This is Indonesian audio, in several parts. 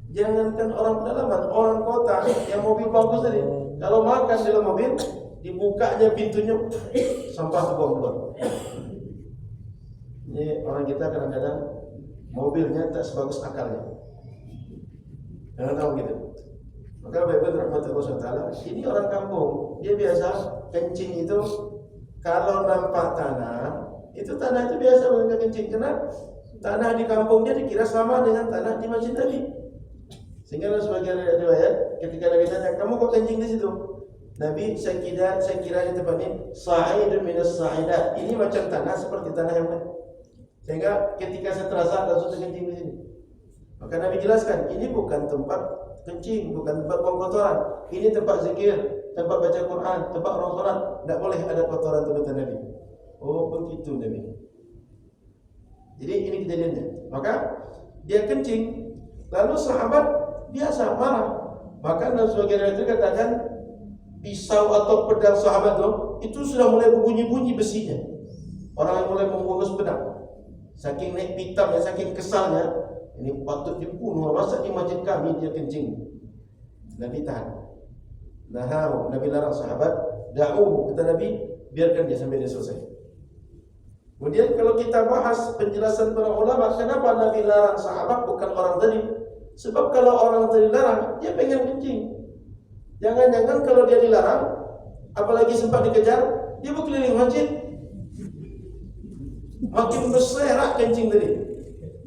Jangankan orang pedalaman, orang kota yang mobil bagus tadi, kalau makan dalam mobil, dibukanya pintunya, sampah terbuang keluar. Ini orang kita kadang-kadang mobilnya tak sebagus akalnya. Jangan tahu gitu. Maka Bapak rahmatullah SWT, ini orang kampung, dia biasa kencing itu kalau nampak tanah, itu tanah itu biasa mereka kencing, karena tanah di kampung dia dikira sama dengan tanah di masjid Nabi. Sehingga sebagian riwayat ketika Nabi tanya, kamu kok kencing di situ? Nabi, saya kira di tempat ini sa'idun minas sa'idat. Ini macam tanah seperti tanah yang lain. Sehingga ketika saya terasa langsung kencing di sini. Maka Nabi jelaskan, ini bukan tempat kencing, bukan tempat buang kotoran. Ini tempat zikir, tempat baca Quran, tempat orang sholat. Tidak boleh ada kotoran, kata Nabi. Oh begitu Nabi. Jadi ini kejadiannya. Maka dia kencing, lalu sahabat biasa marah. Maka dalam sebagian itu katakan pisau atau pedang sahabat itu sudah mulai berbunyi-bunyi besinya. Orang yang mulai membungkus pedang. Saking naik pitamnya, saking kesalnya, ini patut dibunuh. Masa di masjid kami dia kencing? Nabi tahan. Nah, Nabi larang sahabat, da'uhu, kata Nabi, biarkan dia sampai dia selesai. Kemudian kalau kita bahas penjelasan para ulama, kenapa Nabi larang sahabat bukan orang tadi? Sebab kalau orang tadi larang, dia pengen kencing. Jangan-jangan kalau dia dilarang, apalagi sempat dikejar, dia berkeliling masjid, makin berserak kencing tadi.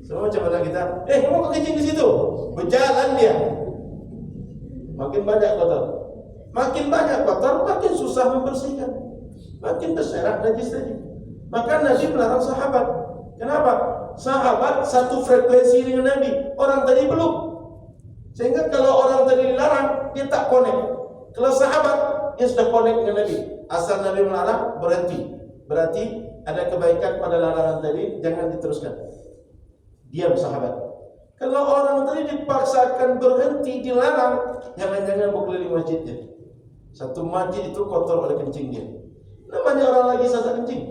Sama macam mana kita, kamu kok kencing di situ? Berjalan dia. Makin banyak kotor, makin susah membersihkan, makin berserak najis tadi. Maka Nabi melarang sahabat. Kenapa? Sahabat satu frekuensi dengan Nabi, orang tadi belum. Sehingga kalau orang tadi dilarang, dia tak connect. Kalau sahabat, dia sudah connect dengan Nabi. Asal Nabi melarang, berhenti. Berarti ada kebaikan pada larangan tadi, jangan diteruskan. Diam sahabat. Kalau orang tadi dipaksakan berhenti, dilarang, jangan-jangan berkeliling masjidnya. Satu masjid itu kotor oleh kencing dia. Namanya orang lagi sasak kencing,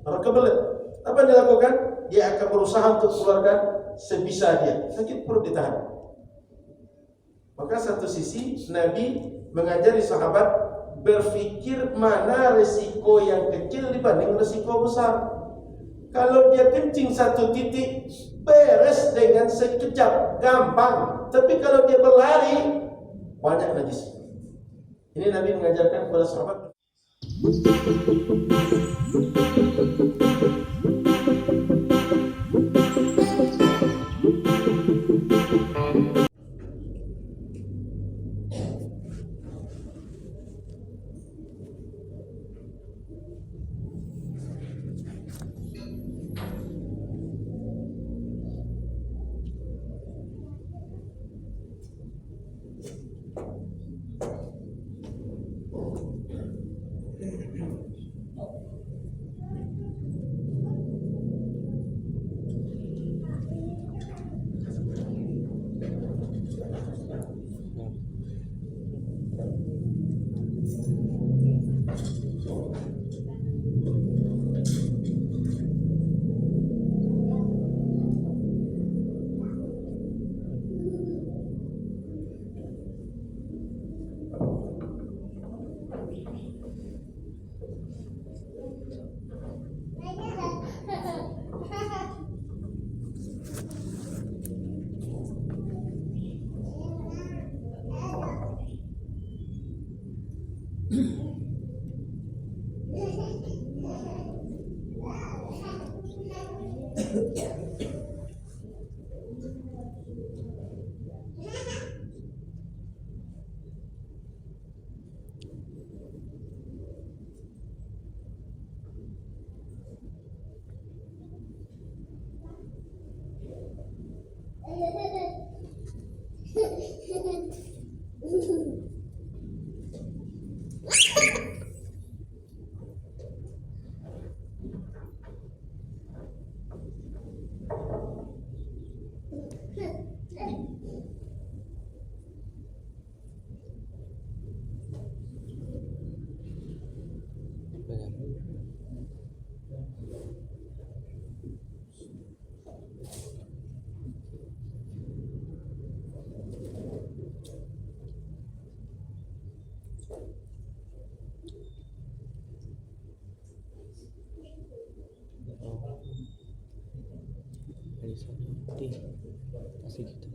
orang kebelet. Apa yang dilakukan? Dia akan berusaha untuk keluarkan sebisa dia. Sakit perut ditahan. Maka satu sisi Nabi mengajari sahabat berfikir mana resiko yang kecil dibanding resiko besar. Kalau dia kencing satu titik, beres dengan sekejap, gampang. Tapi kalau dia berlari, banyak najis. Ini Nabi mengajarkan kepada sahabat. kasih gitu.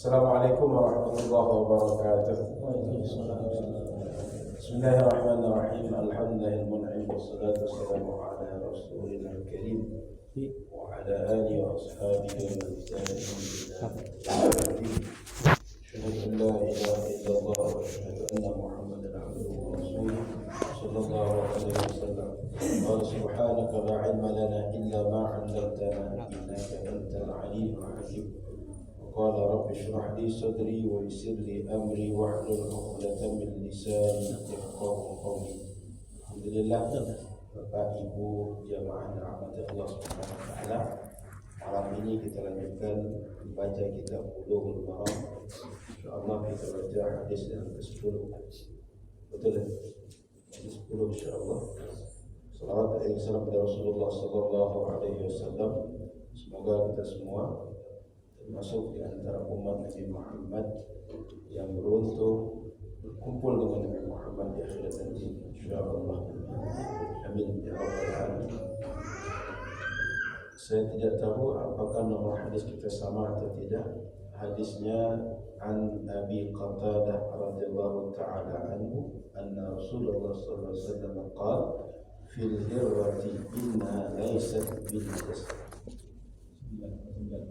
Assalamualaikum warahmatullahi wabarakatuh. Bismillahirrahmanirrahim. Alhamdulillahil mun'im wassalatu wassalamu ala rasulil karim wa ala alihi wa ashabihi wa tabi'in. Asyhadu an la ilaha illallah wa asyhadu anna Muhammadan abduhu wa rasuluh sallallahu alaihi wasallam. Qala subhanaka la ilma lana illa ma 'allamtana innaka antal alimul hakim. قال رب اشرح لي صدري ويسر لي أمري واحلل عقدة من لساني يفقهوا قولي. Alhamdulillah, Bapak Ibu jamaah rahmat Allah Subhanahu wa taala. Malam ini kita lanjutkan membaca kitab Bulughul Maram. Insyaallah kita baca hadis yang ke-10. Betul ya? Hadis 10 insyaallah. Salawat dan salam kepada Rasulullah sallallahu alaihi wasallam. Semoga kita semua termasuk di antara umat Nabi Muhammad yang beruntung berkumpul dengan Nabi Muhammad di akhirat nanti insyaallah. Amin ya rabbal alamin. Saya tidak tahu apakah nomor hadis kita sama atau tidak. Hadisnya an Abi Qatadah radhiyallahu taala anhu anna Rasulullah sallallahu alaihi wasallam qala fil hirrati inna laysat bil jasad.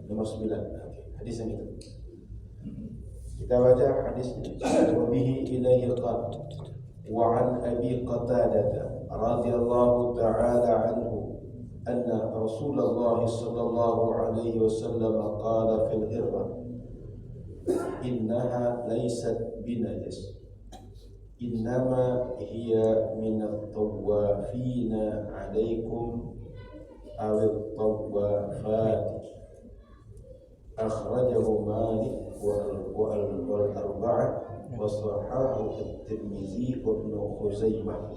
Nomor 9. Hadis yang itu. Kita baca hadisnya. Wa bihi ilaihi qala wa an Abi Qatadah radhiyallahu ta'ala anhu anna Rasulullah sallallahu alaihi wasallam qala fil hirra innaha laysat binajas innama hiya minat tawafina alaikum awit tawafat akhrajahu Malik wal arba'ah wa sahahahu at-Tirmizi wa Ibnu Khuzaimah.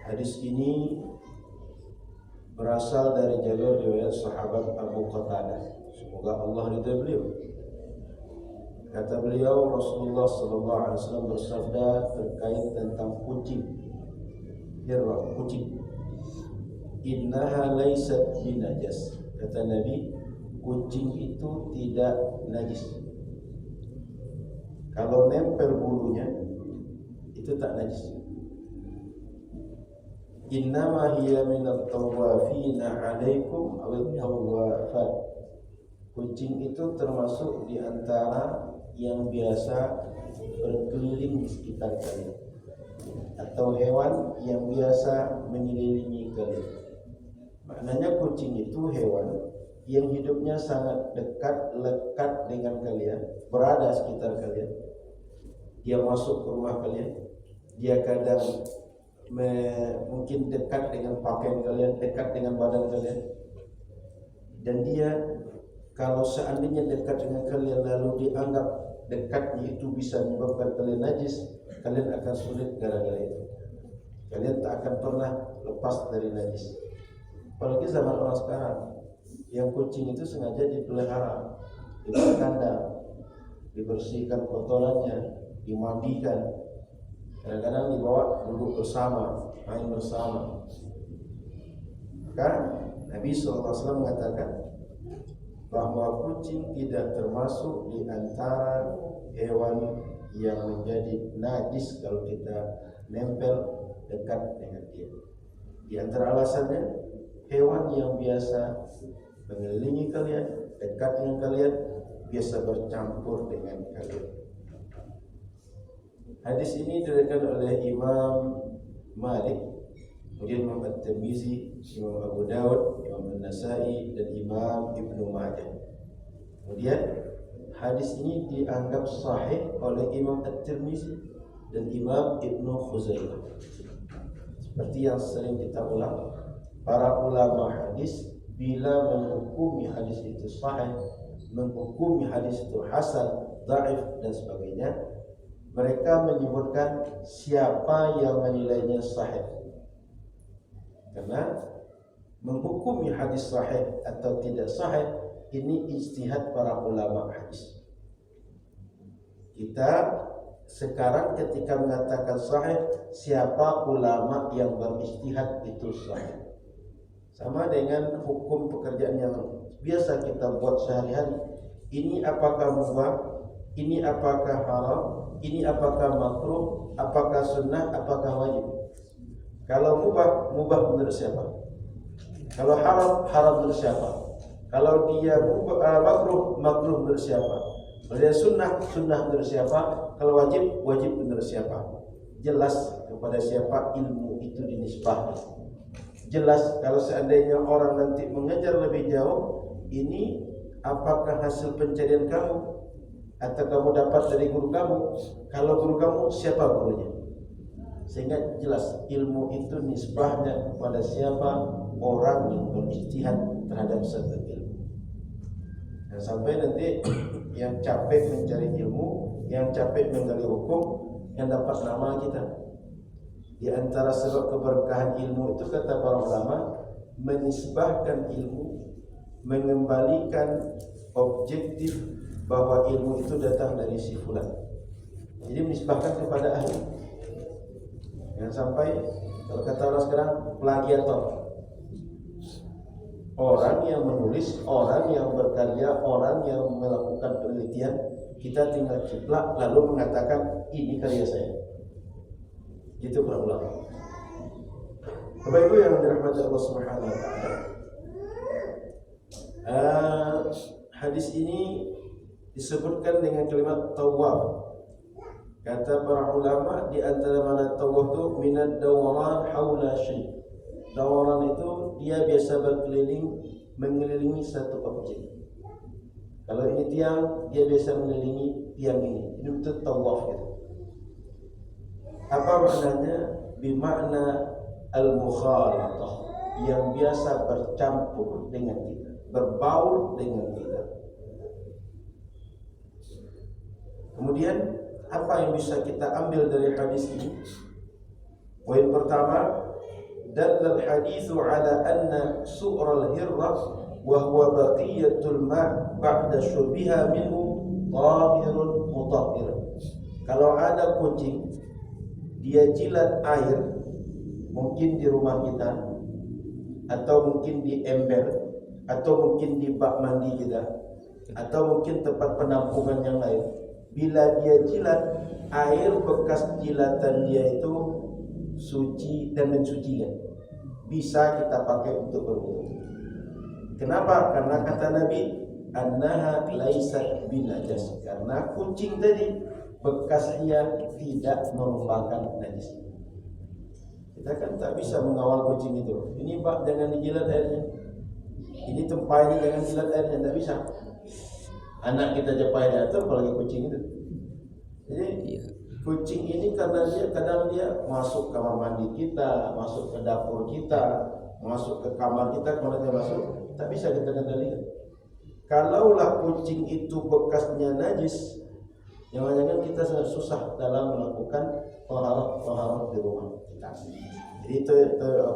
Hadis ini berasal dari jalur riwayat sahabat Abu Qatadah, semoga Allah ridha beliau. Kata beliau, Rasulullah sallallahu alaihi wasallam bersabda terkait tentang kucing. Hirra, kucing. Innaha laysat binajas. Kata Nabi, kucing itu tidak najis. Kalau nempel bulunya itu tak najis. Innama hiya minat tawafina alaikum awit tawafat. Kucing itu termasuk di antara yang biasa berkeliling di sekitar kalian, atau hewan yang biasa mengelilingi kalian. Maknanya kucing itu hewan yang hidupnya sangat dekat, lekat dengan kalian, berada sekitar kalian. Dia masuk ke rumah kalian, dia kadang mungkin dekat dengan pakaian kalian, dekat dengan badan kalian. Dan dia kalau seandainya dekat dengan kalian lalu dianggap dekatnya itu bisa menyebabkan kalian najis, kalian akan sulit gara-gara itu. Kalian tak akan pernah lepas dari najis. Apalagi zaman orang sekarang, yang kucing itu sengaja dipelihara, diberi kandang, dibersihkan kotorannya, dimandikan. Kadang-kadang dibawa duduk bersama, main bersama. Maka Nabi SAW mengatakan bahwa kucing tidak termasuk di antara hewan yang menjadi najis kalau kita nempel dekat dengan dia. Di antara alasannya, hewan yang biasa mengelilingi kalian, dekat dengan kalian, biasa bercampur dengan kalian. Hadis ini diriwayatkan oleh Imam Malik, kemudian Imam At-Tirmizi, Imam Abu Dawud, Imam An-Nasai, dan Imam Ibnu Majah. Kemudian hadis ini dianggap sahih oleh Imam At-Tirmizi dan Imam Ibnu Khuzaimah. Seperti yang sering kita ulang, para ulama hadis bila menghukumi hadis itu sahih, menghukumi hadis itu hasan, dhaif dan sebagainya, mereka menyebutkan siapa yang menilainya sahih. Karena menghukumi hadis sahih atau tidak sahih ini ijtihad para ulama hadis. Kita sekarang ketika mengatakan sahih, siapa ulama yang berijtihad itu sahih. Sama dengan hukum pekerjaan yang biasa kita buat sehari-hari. Ini apakah mubah? Ini apakah haram? Ini apakah makruh? Apakah sunnah? Apakah wajib? Kalau mubah, mubah menurut siapa? Kalau haram, haram menurut siapa? Kalau dia makruh, makruh menurut siapa? Kalau dia sunnah, sunnah menurut siapa? Kalau wajib, wajib menurut siapa? Jelas kepada siapa ilmu itu dinisbahkan. Jelas kalau seandainya orang nanti mengejar lebih jauh, ini apakah hasil pencarian kamu atau kamu dapat dari guru kamu? Kalau guru kamu, siapa gurunya? Sehingga jelas ilmu itu nisbahnya kepada siapa orang yang berijtihad terhadap satu ilmu. Dan sampai nanti yang capek mencari ilmu, yang capek menggali hukum, yang dapat nama kita. Di antara sebab keberkahan ilmu itu kata para ulama, menisbahkan ilmu, mengembalikan objektif bahwa ilmu itu datang dari si fulan. Jadi menisbahkan kepada ahli. Jangan sampai kalau kata orang sekarang plagiator. Orang yang menulis, orang yang berkarya, orang yang melakukan penelitian, kita tinggal ciplak lalu mengatakan ini karya saya. Itu para ulama. Bapak Ibu yang dirahmati Allah Subhanahu wa taala. Hadis ini disebutkan dengan kalimat tawaf. Kata para ulama, di antara mana tawaf itu minad dawaran haula syai'. Dawaran itu dia biasa berkeliling mengelilingi satu objek. Kalau ini tiang, dia biasa mengelilingi tiang ini. Ini betul tawaf gitu. Apa maknanya? Bimakna al-mukhalatah, yang biasa bercampur dengan kita, berbaur dengan kita. Kemudian apa yang bisa kita ambil dari hadis ini? Poin pertama, dallal haditsu ala anna su'ral hirrah wa huwa baqiyatul ma' ba'da syubiha minhu tahirun mutahhir. Kalau ada kucing dia jilat air, mungkin di rumah kita, atau mungkin di ember, atau mungkin di bak mandi kita, atau mungkin tempat penampungan yang lain. Bila dia jilat, air bekas jilatan dia itu suci dan mensucikan, bisa kita pakai untuk berwudu. Kenapa? Karena kata Nabi, annaha laisat binajas, karena kucing tadi bekasnya tidak merupakan najis. Kita kan tak bisa mengawal kucing itu. Ini Pak, jangan dijilat airnya. Ini tempatnya jangan jilat airnya, tak bisa. Anak kita jepai jatuh, apalagi kucing itu. Jadi kucing ini karena dia kadang dia masuk kamar mandi kita, masuk ke dapur kita, masuk ke kamar kita, kalau dia masuk, tak bisa kita kendalikan. Kalaulah kucing itu bekasnya najis, jangan-jangan kita sangat susah dalam melakukan taharah di rumah kita. Jadi itu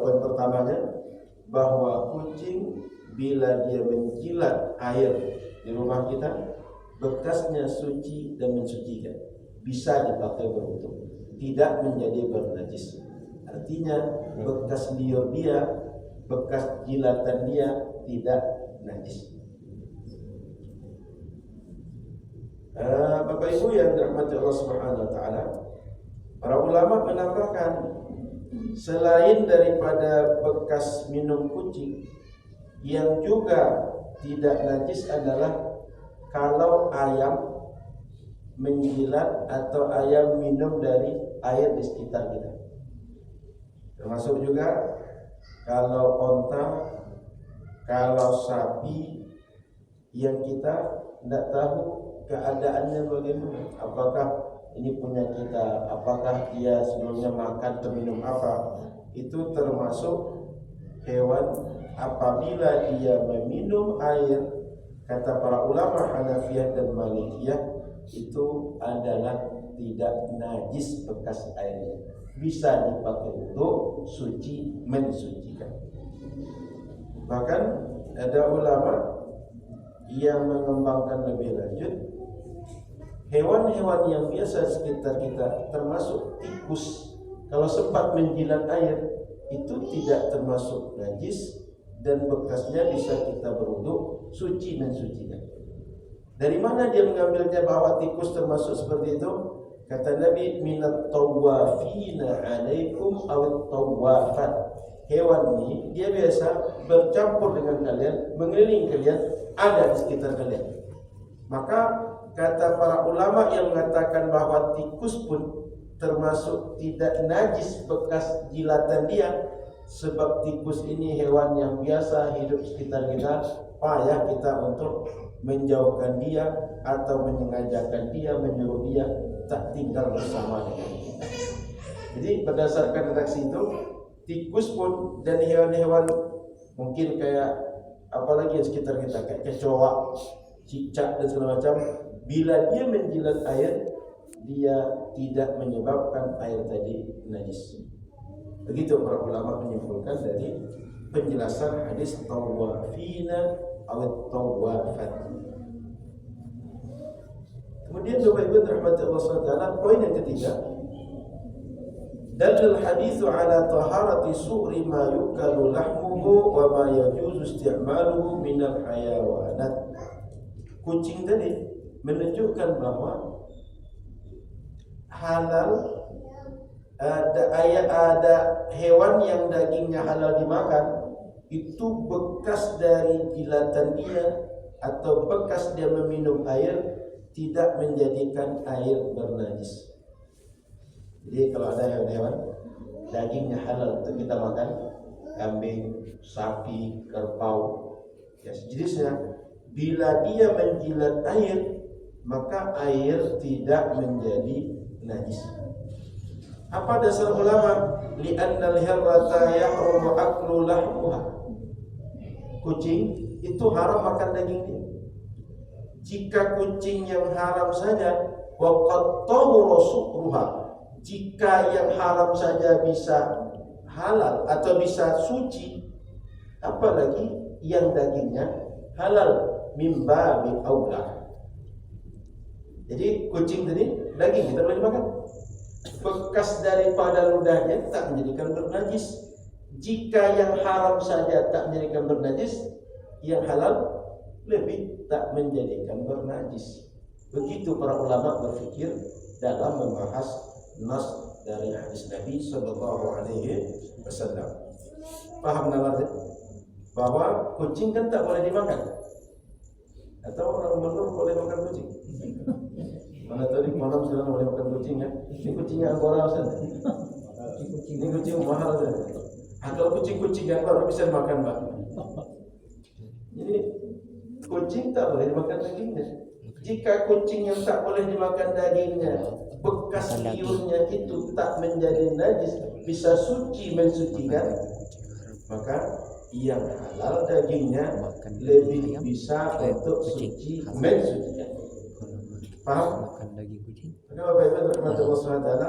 poin pertamanya, bahwa kucing bila dia menjilat air di rumah kita, bekasnya suci dan mensucikan, bisa dipakai berwudu, tidak menjadi bernajis. Artinya bekas liur dia, bekas jilatan dia tidak najis. Bapak Ibu yang dirahmati Allah Subhanahu wa taala, para ulama menambahkan, selain daripada bekas minum kucing, yang juga tidak najis adalah kalau ayam menjilat atau ayam minum dari air di sekitar kita. Termasuk juga kalau onta, kalau sapi yang kita tidak tahu keadaannya bagaimana, apakah ini punya kita, apakah dia sebelumnya makan atau minum apa, itu termasuk hewan apabila dia meminum air, kata para ulama Hanafiyah dan Malikiyah, itu adalah tidak najis bekas airnya, bisa dipakai untuk suci, mensucikan. Bahkan ada ulama yang mengembangkan lebih lanjut, hewan-hewan yang biasa sekitar kita, termasuk tikus, kalau sempat menjilat air, itu tidak termasuk najis dan bekasnya bisa kita berwudu, suci mensucikan. Dari mana dia mengambilnya bahwa tikus termasuk seperti itu? Kata Nabi, minat tawafina alaikum awit tawafat. Hewan ini dia biasa bercampur dengan kalian, mengelilingi kalian, ada di sekitar kalian. Maka kata para ulama yang mengatakan bahwa tikus pun termasuk tidak najis bekas jilatan dia, sebab tikus ini hewan yang biasa hidup sekitar kita, payah kita untuk menjauhkan dia atau menyengajakan dia, menyuruh dia tak tinggal bersama dengan kita. Jadi berdasarkan redaksi itu, tikus pun dan hewan-hewan mungkin kayak apalagi yang sekitar kita, kayak kecoa, cicak dan segala macam, bila dia menjilat air, dia tidak menyebabkan air tadi najis. Begitu para ulama menyimpulkan dari penjelasan hadis tawafina atau tawafat. Kemudian Bapak Ibu rahmati Allah SWT, poin yang ketiga, dalil haditsu ala taharati su'ri ma yukalu lahmuhu wa ma yajuzu isti'maluhu minal hayawanat. Kucing tadi menunjukkan bahwa halal, ada hewan yang dagingnya halal dimakan, itu bekas dari jilatan dia atau bekas dia meminum air tidak menjadikan air bernajis. Jadi kalau ada hewan-hewan dagingnya halal untuk kita makan, kambing, sapi, kerbau, ya sejenisnya, bila dia menjilat air, maka air tidak menjadi najis. Apa dasar ulama? Li'anna al-hirrata yahrumu aklu lahmuha. Kucing itu haram makan dagingnya. Jika kucing yang haram saja, wa qad tahura sukruha. Jika yang haram saja bisa halal atau bisa suci, apalagi yang dagingnya halal, mimba bi aula. Jadi kucing tadi daging kita boleh makan. Bekas daripada ludahnya tak menjadikan bernajis. Jika yang haram saja tak menjadikan bernajis, yang halal lebih tak menjadikan bernajis. Begitu para ulama berfikir dalam membahas nas dari hadis Nabi Sallallahu Alaihi Wasallam. Paham namanya? Bahwa kucing kan tak boleh dimakan. Atau orang Melayu boleh makan kucing? Mana tadi malam sudah boleh makan kucing ya? Ini kucingnya Angora Ustaz. Ini kucing mahal Ustaz. Kalau kucing-kucing yang baru bisa makan Pak. Jadi kucing tak boleh dimakan dagingnya. Jika kucing yang tak boleh dimakan dagingnya, bekas liurnya itu tak menjadi najis, bisa suci mensucikan, maka yang halal dagingnya lebih bisa untuk suci mensucikan. Paham? Makan daging kucing. Maka Bapak Ibu rahmatullah SWT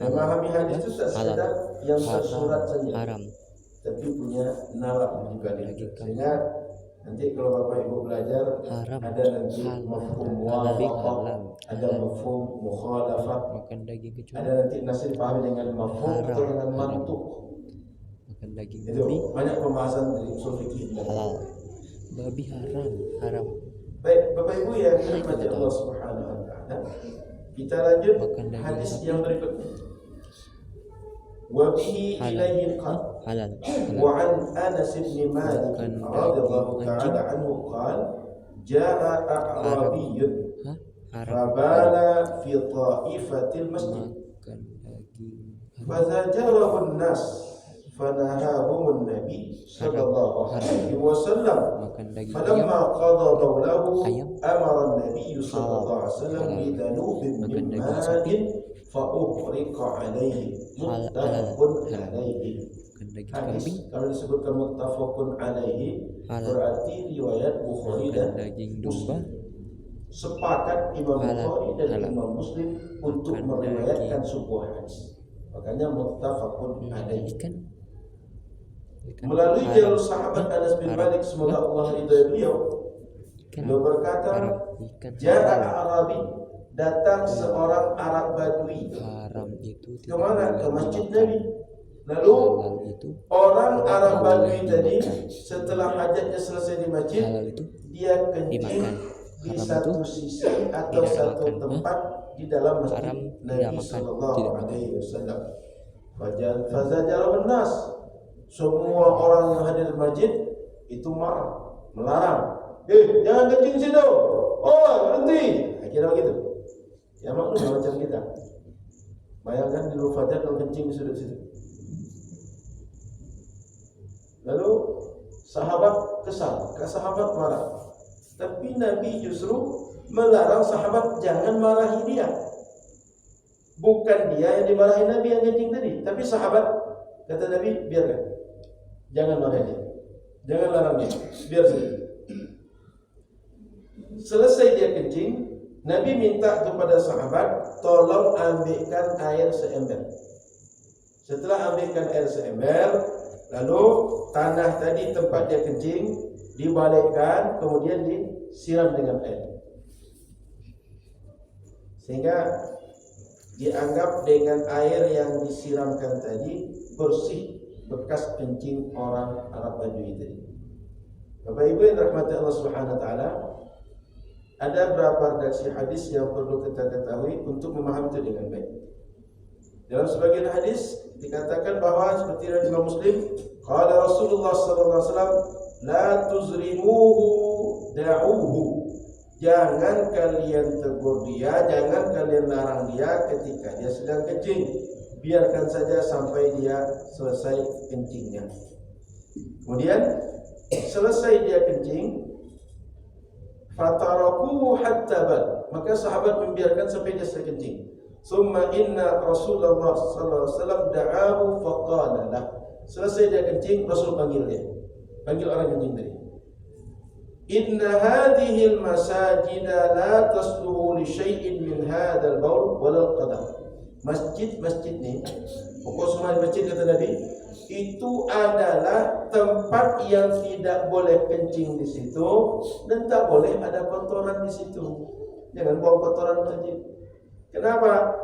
memahami hadis itu tak sekedar yang tersurat saja, haram, tapi punya nalar juga di. Sehingga nanti kalau Bapak Ibu belajar haram, ada nanti mafhum muwafaqah, ada mafhum mukhalafah, makan daging kecuali ada nanti nasib paham dengan mafhum atau dengan mantuk. makan daging Itu babi banyak pembahasan dari usul fikih. halal, babi haram. Baik Bapak Ibu yang dirahmati Allah Subhanahu wa taala, kita lanjut hadis yang berikutnya. Wa bihi ilayhi halal. وعن أنس بن مالك رضي الله تعالى عنه قال جاء أعرابي فبال في طائفة المسجد فزجره الناس فنهاهم النبي صلى الله عليه وسلم فلما قضى بوله أمر النبي صلى الله عليه وسلم بذنوب من ماء فأحرق عليه متفق عليه. Hadis kalau disebutkan muttafaqun alaihi berarti riwayat Bukhari dan Muslim. Sepakat Imam Bukhari dan Imam Muslim untuk meriwayatkan sebuah hadis. Makanya muttafaqun alaihi. Melalui jalur sahabat Anas bin Malik semoga Allah ridha beliau, beliau berkata, Ja'a Arabi, datang seorang Arab Badui. Kemana? Ke Masjid Nabi. Lalu orang Arab Badui tadi setelah hajatnya selesai di masjid, dia kencing di satu sisi atau satu tempat di dalam masjid Nabi Sallallahu Alaihi Wasallam. Fazajarun nas, semua orang yang hadir di masjid itu marah, melarang. Jangan kencing situ. Oh, berhenti. Kira begitu. Ya maklum macam kita. Bayangkan di luar fajar kalau kencing di sudut-sudut. Lalu sahabat kesal, sahabat marah. Tapi Nabi justru melarang sahabat jangan marahi dia. Bukan dia yang dimarahi Nabi yang kencing tadi, tapi sahabat, kata Nabi, biarkan. Jangan marahi dia. Jangan larang dia. Biar saja. Selesai dia kencing, Nabi minta kepada sahabat, tolong ambilkan air seember. Setelah ambilkan air seember, lalu tanah tadi tempat dia kencing dibalikkan, kemudian disiram dengan air, sehingga dianggap dengan air yang disiramkan tadi bersih bekas kencing orang Arab Badui tadi. Bapak Ibu yang dirahmati Allah Subhanahu wa taala, ada beberapa redaksi hadis yang perlu kita ketahui untuk memahami itu dengan baik. Dalam sebagian hadis dikatakan bahwa seperti dari Imam Muslim, qala Rasulullah sallallahu alaihi wasallam, la tuzrimuhu da'uhu. Jangan kalian tegur dia, jangan kalian larang dia ketika dia sedang kencing. biarkan saja sampai dia selesai kencingnya. Kemudian selesai dia kencing, fatarakuhu hatta bal, maka sahabat membiarkan sampai dia selesai kencing. Summa inna Rasulullah sallallahu alaihi wasallam da'ahu faqala lah. Selesai dia kencing, Rasul panggil dia. Panggil orang kencing tadi. Inna hadhihi al-masajida la tasluhu li syai'in min hadzal baul wal qadam. Masjid-masjid ni, pokok semua masjid kata Nabi, itu adalah tempat yang tidak boleh kencing di situ dan tak boleh ada kotoran di situ. Jangan buang kotoran masjid. Kenapa?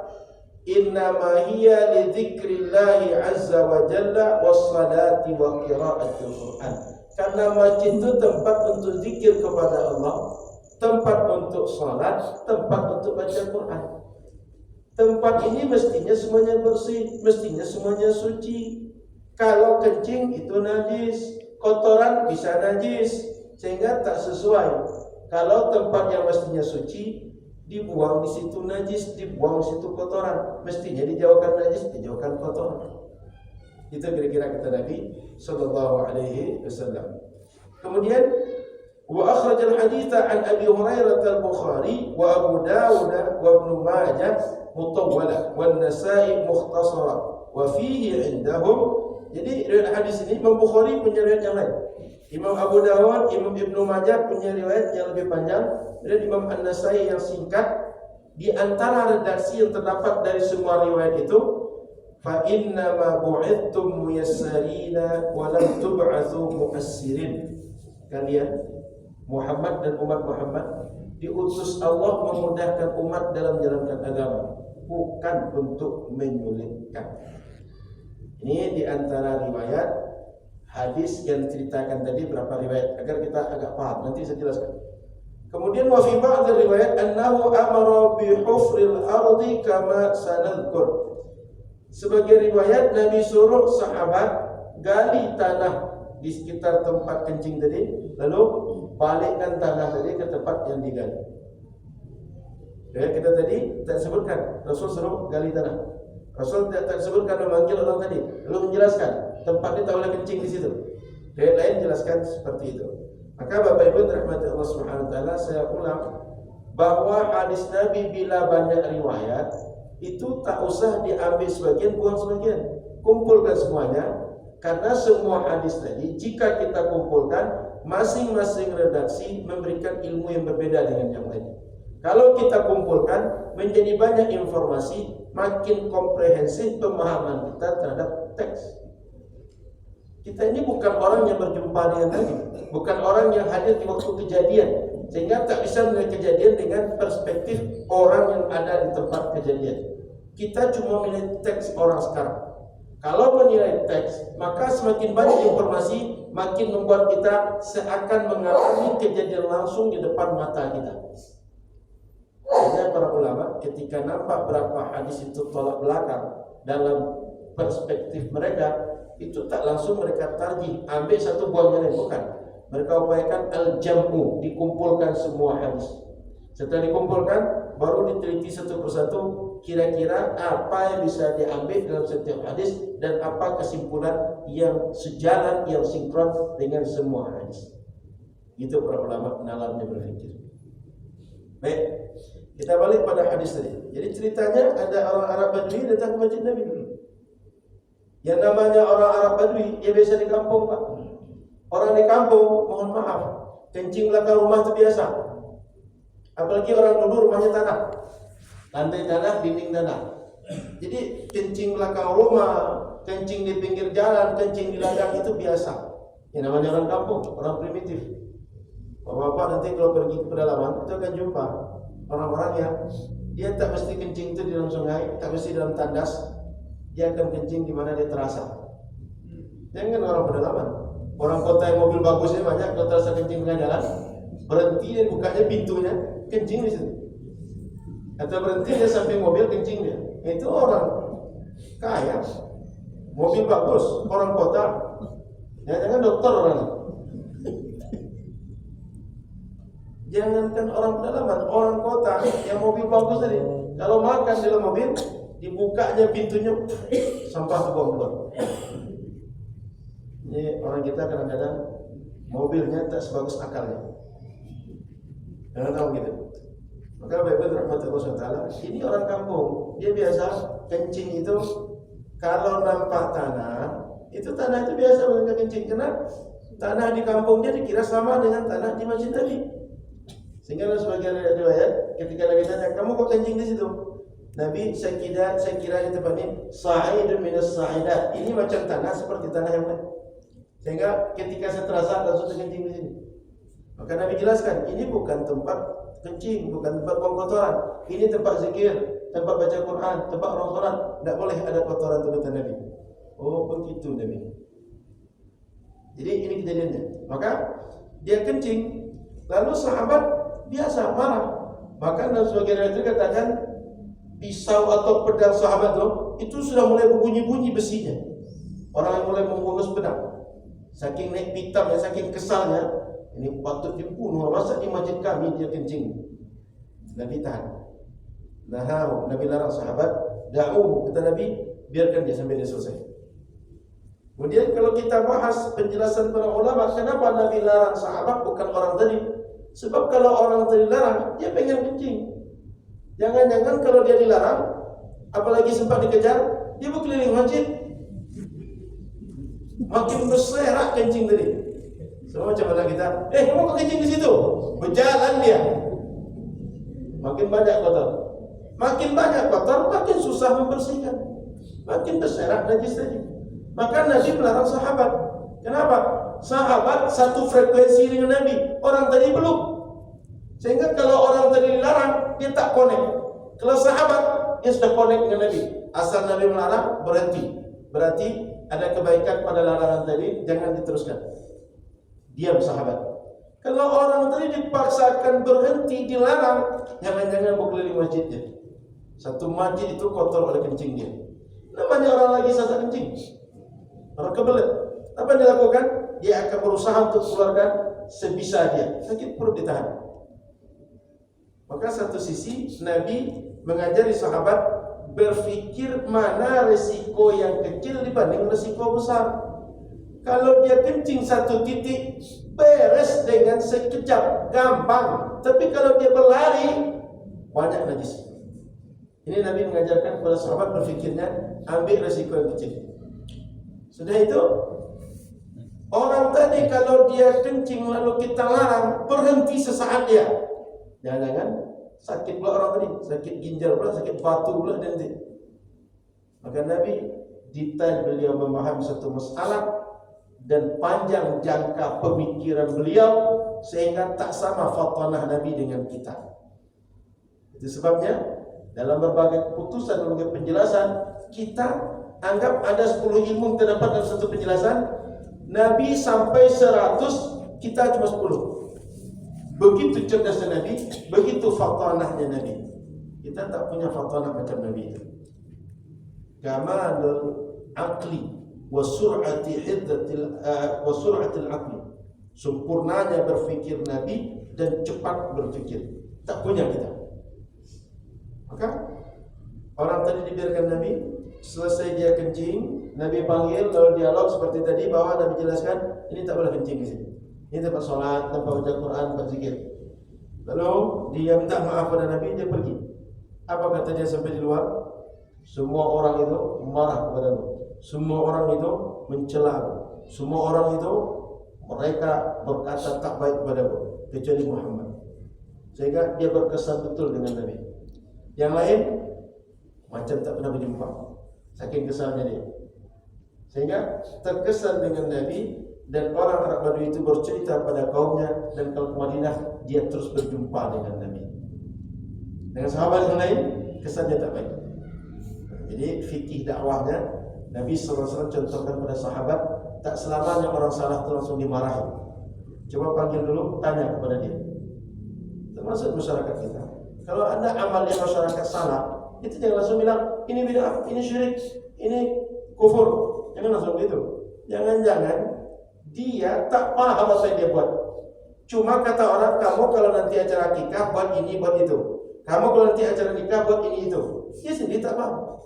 Innama hiya li dzikrillahi azza wa jalla was salati wa qiraatil Qur'an. Karena masjid itu tempat untuk zikir kepada Allah, tempat untuk salat, tempat untuk baca Quran. Tempat ini mestinya semuanya bersih, mestinya semuanya suci. Kalau kencing itu najis, kotoran bisa najis, sehingga tak sesuai. Kalau tempat yang mestinya suci dibuang di situ najis, dibuang di situ kotoran, mestinya dijauhkan najis, dijauhkan kotoran. Itu kira-kira kata Nabi sallallahu alaihi wasallam. Kemudian wa akhrajal haditha an Abi Hurairah al-Bukhari wa Abu Dawud wa Ibnu Majah mutawwala wan Nasa'i mukhtasara wa fihi indahum. Jadi riwayat hadis ini Imam Bukhari punya riwayat yang lain. Imam Abu Dawud, Imam Ibnu Majah punya riwayat yang lebih panjang, dan Imam An-Nasai yang singkat. Di antara redaksi yang terdapat dari semua riwayat itu, fa inna ma bu'ithtum muyassarina wa lam tub'atsu mu'assirin. Kalian Muhammad dan umat Muhammad diutus Allah memudahkan umat dalam menjalankan agama, bukan untuk menyulitkan. Ini di antara riwayat hadis yang diceritakan tadi, berapa riwayat agar kita agak paham, nanti saya jelaskan. Kemudian wa fi ba'd riwayat annahu amara bi hufril ardi kama sanadkur. Sebagai riwayat Nabi suruh sahabat gali tanah di sekitar tempat kencing tadi, lalu balikkan tanah tadi ke tempat yang digali. Ya, kita tadi tak sebutkan Rasul suruh gali tanah. Rasul tak sebutkan memanggil orang tadi, lalu menjelaskan tempat ini tak boleh kencing di situ. Riwayat lain jelaskan seperti itu. Maka Bapak Ibu rahmati Allah Subhanahu wa taala, saya ulang bahwa hadis Nabi bila banyak riwayat itu tak usah diambil sebagian, buang sebagian. Kumpulkan semuanya, karena semua hadis tadi jika kita kumpulkan, masing-masing redaksi memberikan ilmu yang berbeda dengan yang lain. Kalau kita kumpulkan menjadi banyak informasi, makin komprehensif pemahaman kita terhadap teks. Kita ini bukan orang yang berjumpa dengan Nabi, bukan orang yang hadir di waktu kejadian, sehingga tak bisa melihat kejadian dengan perspektif orang yang ada di tempat kejadian. Kita cuma melihat teks orang sekarang. Kalau menilai teks, maka semakin banyak informasi, makin membuat kita seakan mengalami kejadian langsung di depan mata kita. Hanya para ulama ketika nampak berapa hadis itu tolak belakang dalam perspektif mereka, itu tak langsung mereka tarjih, ambil satu buang yang lain, bukan. Mereka upayakan al-jam'u, dikumpulkan semua hadis. Setelah dikumpulkan, baru diteliti satu persatu, kira-kira apa yang bisa diambil dalam setiap hadis dan apa kesimpulan yang sejalan, yang sinkron dengan semua hadis. Itu para ulama nalarnya berfikir. Baik, kita balik pada hadis tadi. Jadi ceritanya ada orang Arab Badui datang ke masjid Nabi dulu. Yang namanya orang Arab Badui, dia biasa di kampung, Pak. Orang di kampung, mohon maaf, kencing belakang rumah itu biasa. Apalagi orang dulu rumahnya tanah, lantai tanah, dinding tanah. Jadi kencing belakang rumah, kencing di pinggir jalan, kencing di ladang itu biasa. Yang namanya orang kampung, orang primitif. Bapak-bapak nanti kalau pergi ke pedalaman itu akan jumpa orang-orang yang dia tak mesti kencing itu di dalam sungai, tak mesti dalam tandas. Dia akan kencing di mana dia terasa. Jangan orang pedalaman. Orang kota yang mobil bagusnya banyak, kalau terasa kencing tengah jalan, berhenti dan bukanya pintunya, kencing di situ. Atau berhenti dia samping mobil, kencing dia. Itu orang kaya, mobil bagus, orang kota. Jangan dokter orang. Jangankan orang pedalaman, orang kota yang mobil bagus tadi, kalau makan dalam mobil, dibukanya pintunya, sampah itu buang keluar. Ini orang kita kadang-kadang mobilnya tak sebagus akalnya. Jangan tahu gitu. Maka Bapak rahmatullah SWT, ini orang kampung, dia biasa kencing itu kalau nampak tanah, itu tanah itu biasa mereka kencing, karena tanah di kampung dia dikira sama dengan tanah di masjid Nabi. Sehingga sebagian riwayat ketika Nabi tanya, kamu kok kencing di situ? Nabi, saya kira di tempat ini sa'idun minas sa'idat. Ini macam tanah seperti tanah yang lain. Sehingga ketika saya terasa langsung kencing di sini. Maka Nabi jelaskan, ini bukan tempat kencing, bukan tempat buang kotoran. Ini tempat zikir, tempat baca Quran, tempat orang sholat. Tidak boleh ada kotoran itu kata Nabi. Oh begitu Nabi. Jadi ini kejadiannya. Maka dia kencing, lalu sahabat biasa marah. Bahkan dalam sebagian riwayat katakan pisau atau pedang sahabat itu sudah mulai berbunyi-bunyi besinya. Orang yang mulai membungkus pedang. Saking naik pitam ya, saking kesalnya, ini patut dibunuh. Masa di masjid kami dia kencing? Nabi tahan. Nah, Nabi larang sahabat, da'uhu, kata Nabi, biarkan dia sampai dia selesai. Kemudian kalau kita bahas penjelasan para ulama, kenapa Nabi larang sahabat bukan orang tadi? Sebab kalau orang tadi larang, dia pengen kencing. Jangan-jangan kalau dia dilarang, apalagi sempat dikejar, dia berkeliling masjid, makin berserak kencing tadi. Sama macam mana kita, kamu kok kencing di situ? Berjalan dia. Makin banyak kotor, makin susah membersihkan, makin berserak najis tadi. Maka Nabi melarang sahabat. Kenapa? Sahabat satu frekuensi dengan Nabi, orang tadi belum. Sehingga kalau orang tadi dilarang, dia tak connect. Kalau sahabat, dia sudah connect dengan Nabi. Asal Nabi melarang, berhenti. Berarti ada kebaikan pada larangan tadi, jangan diteruskan. Diam sahabat. Kalau orang tadi dipaksakan berhenti, dilarang, jangan-jangan berkeliling masjidnya. Satu masjid itu kotor oleh kencing dia. Namanya orang lagi sasak kencing, orang kebelet. Apa yang dilakukan? Dia akan berusaha untuk keluarkan sebisa dia. Sakit perut ditahan. Maka satu sisi Nabi mengajari sahabat berfikir mana resiko yang kecil dibanding resiko besar. Kalau dia kencing satu titik, beres dengan sekejap, gampang. Tapi kalau dia berlari, banyak najis. Ini Nabi mengajarkan kepada sahabat berfikirnya, ambil resiko yang kecil. Sudah itu, orang tadi kalau dia kencing lalu kita larang, berhenti sesaat dia. Jangan-jangan sakit pula orang tadi, sakit ginjal pula, sakit batu pula nanti. Maka Nabi detail beliau memahami satu masalah dan panjang jangka pemikiran beliau sehingga tak sama fatanah Nabi dengan kita. Itu sebabnya dalam berbagai keputusan, berbagai penjelasan, kita anggap ada 10 ilmu terdapat dalam satu penjelasan. Nabi sampai 100, kita cuma 10. Begitu cerdasnya Nabi, begitu fatanahnya Nabi. Kita tak punya fatanah macam Nabi itu. Kamalul aqli wa sur'ati hiddatil wa sur'atil aqli. Sempurnanya berfikir Nabi dan cepat berfikir. Tak punya kita. Maka orang tadi dibiarkan Nabi, selesai dia kencing, Nabi panggil lalu dialog seperti tadi bahwa Nabi jelaskan ini tak boleh kencing di sini. Ini tempat solat, tempat baca Quran, tempat zikir. Lalu dia minta maaf pada Nabi, dia pergi. Apa kata dia sampai di luar? Semua orang itu marah kepadamu. Semua orang itu mencela. Semua orang itu mereka berkata tak baik kepadamu kecuali Muhammad. Sehingga dia berkesan betul dengan Nabi. Yang lain macam tak pernah berjumpa. Saking kesalnya dia. Sehingga terkesan dengan Nabi. Dan orang Arab Badui itu bercerita pada kaumnya, dan kalau ke Madinah dia terus berjumpa dengan Nabi. Dengan sahabat yang lain kesannya tak baik. Jadi fikih dakwahnya Nabi SAW contohkan pada sahabat, tak selamanya orang salah itu langsung dimarahi. Coba panggil dulu, tanya kepada dia. Termasuk masyarakat kita. Kalau ada amal yang masyarakat salah, itu jangan langsung bilang ini bid'ah, ini syirik, ini kufur. Jangan langsung begitu. Jangan-jangan dia tak paham apa yang dia buat. Cuma kata orang, kamu kalau nanti acara nikah buat ini, buat itu. Kamu kalau nanti acara nikah buat ini itu. Dia sendiri tak paham.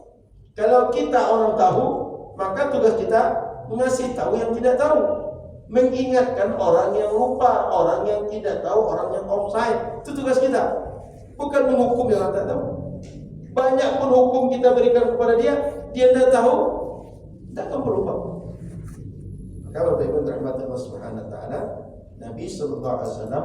Kalau kita orang tahu, maka tugas kita mengasih tahu yang tidak tahu, mengingatkan orang yang lupa, orang yang tidak tahu, orang yang offside. Itu tugas kita, bukan menghukum yang tak tahu. Banyak pun hukum kita berikan kepada dia tidak tahu, tak akan berubah. Maka Bapak Ibu rahmati Allah Subhanahu wa taala, Nabi sallallahu alaihi wasallam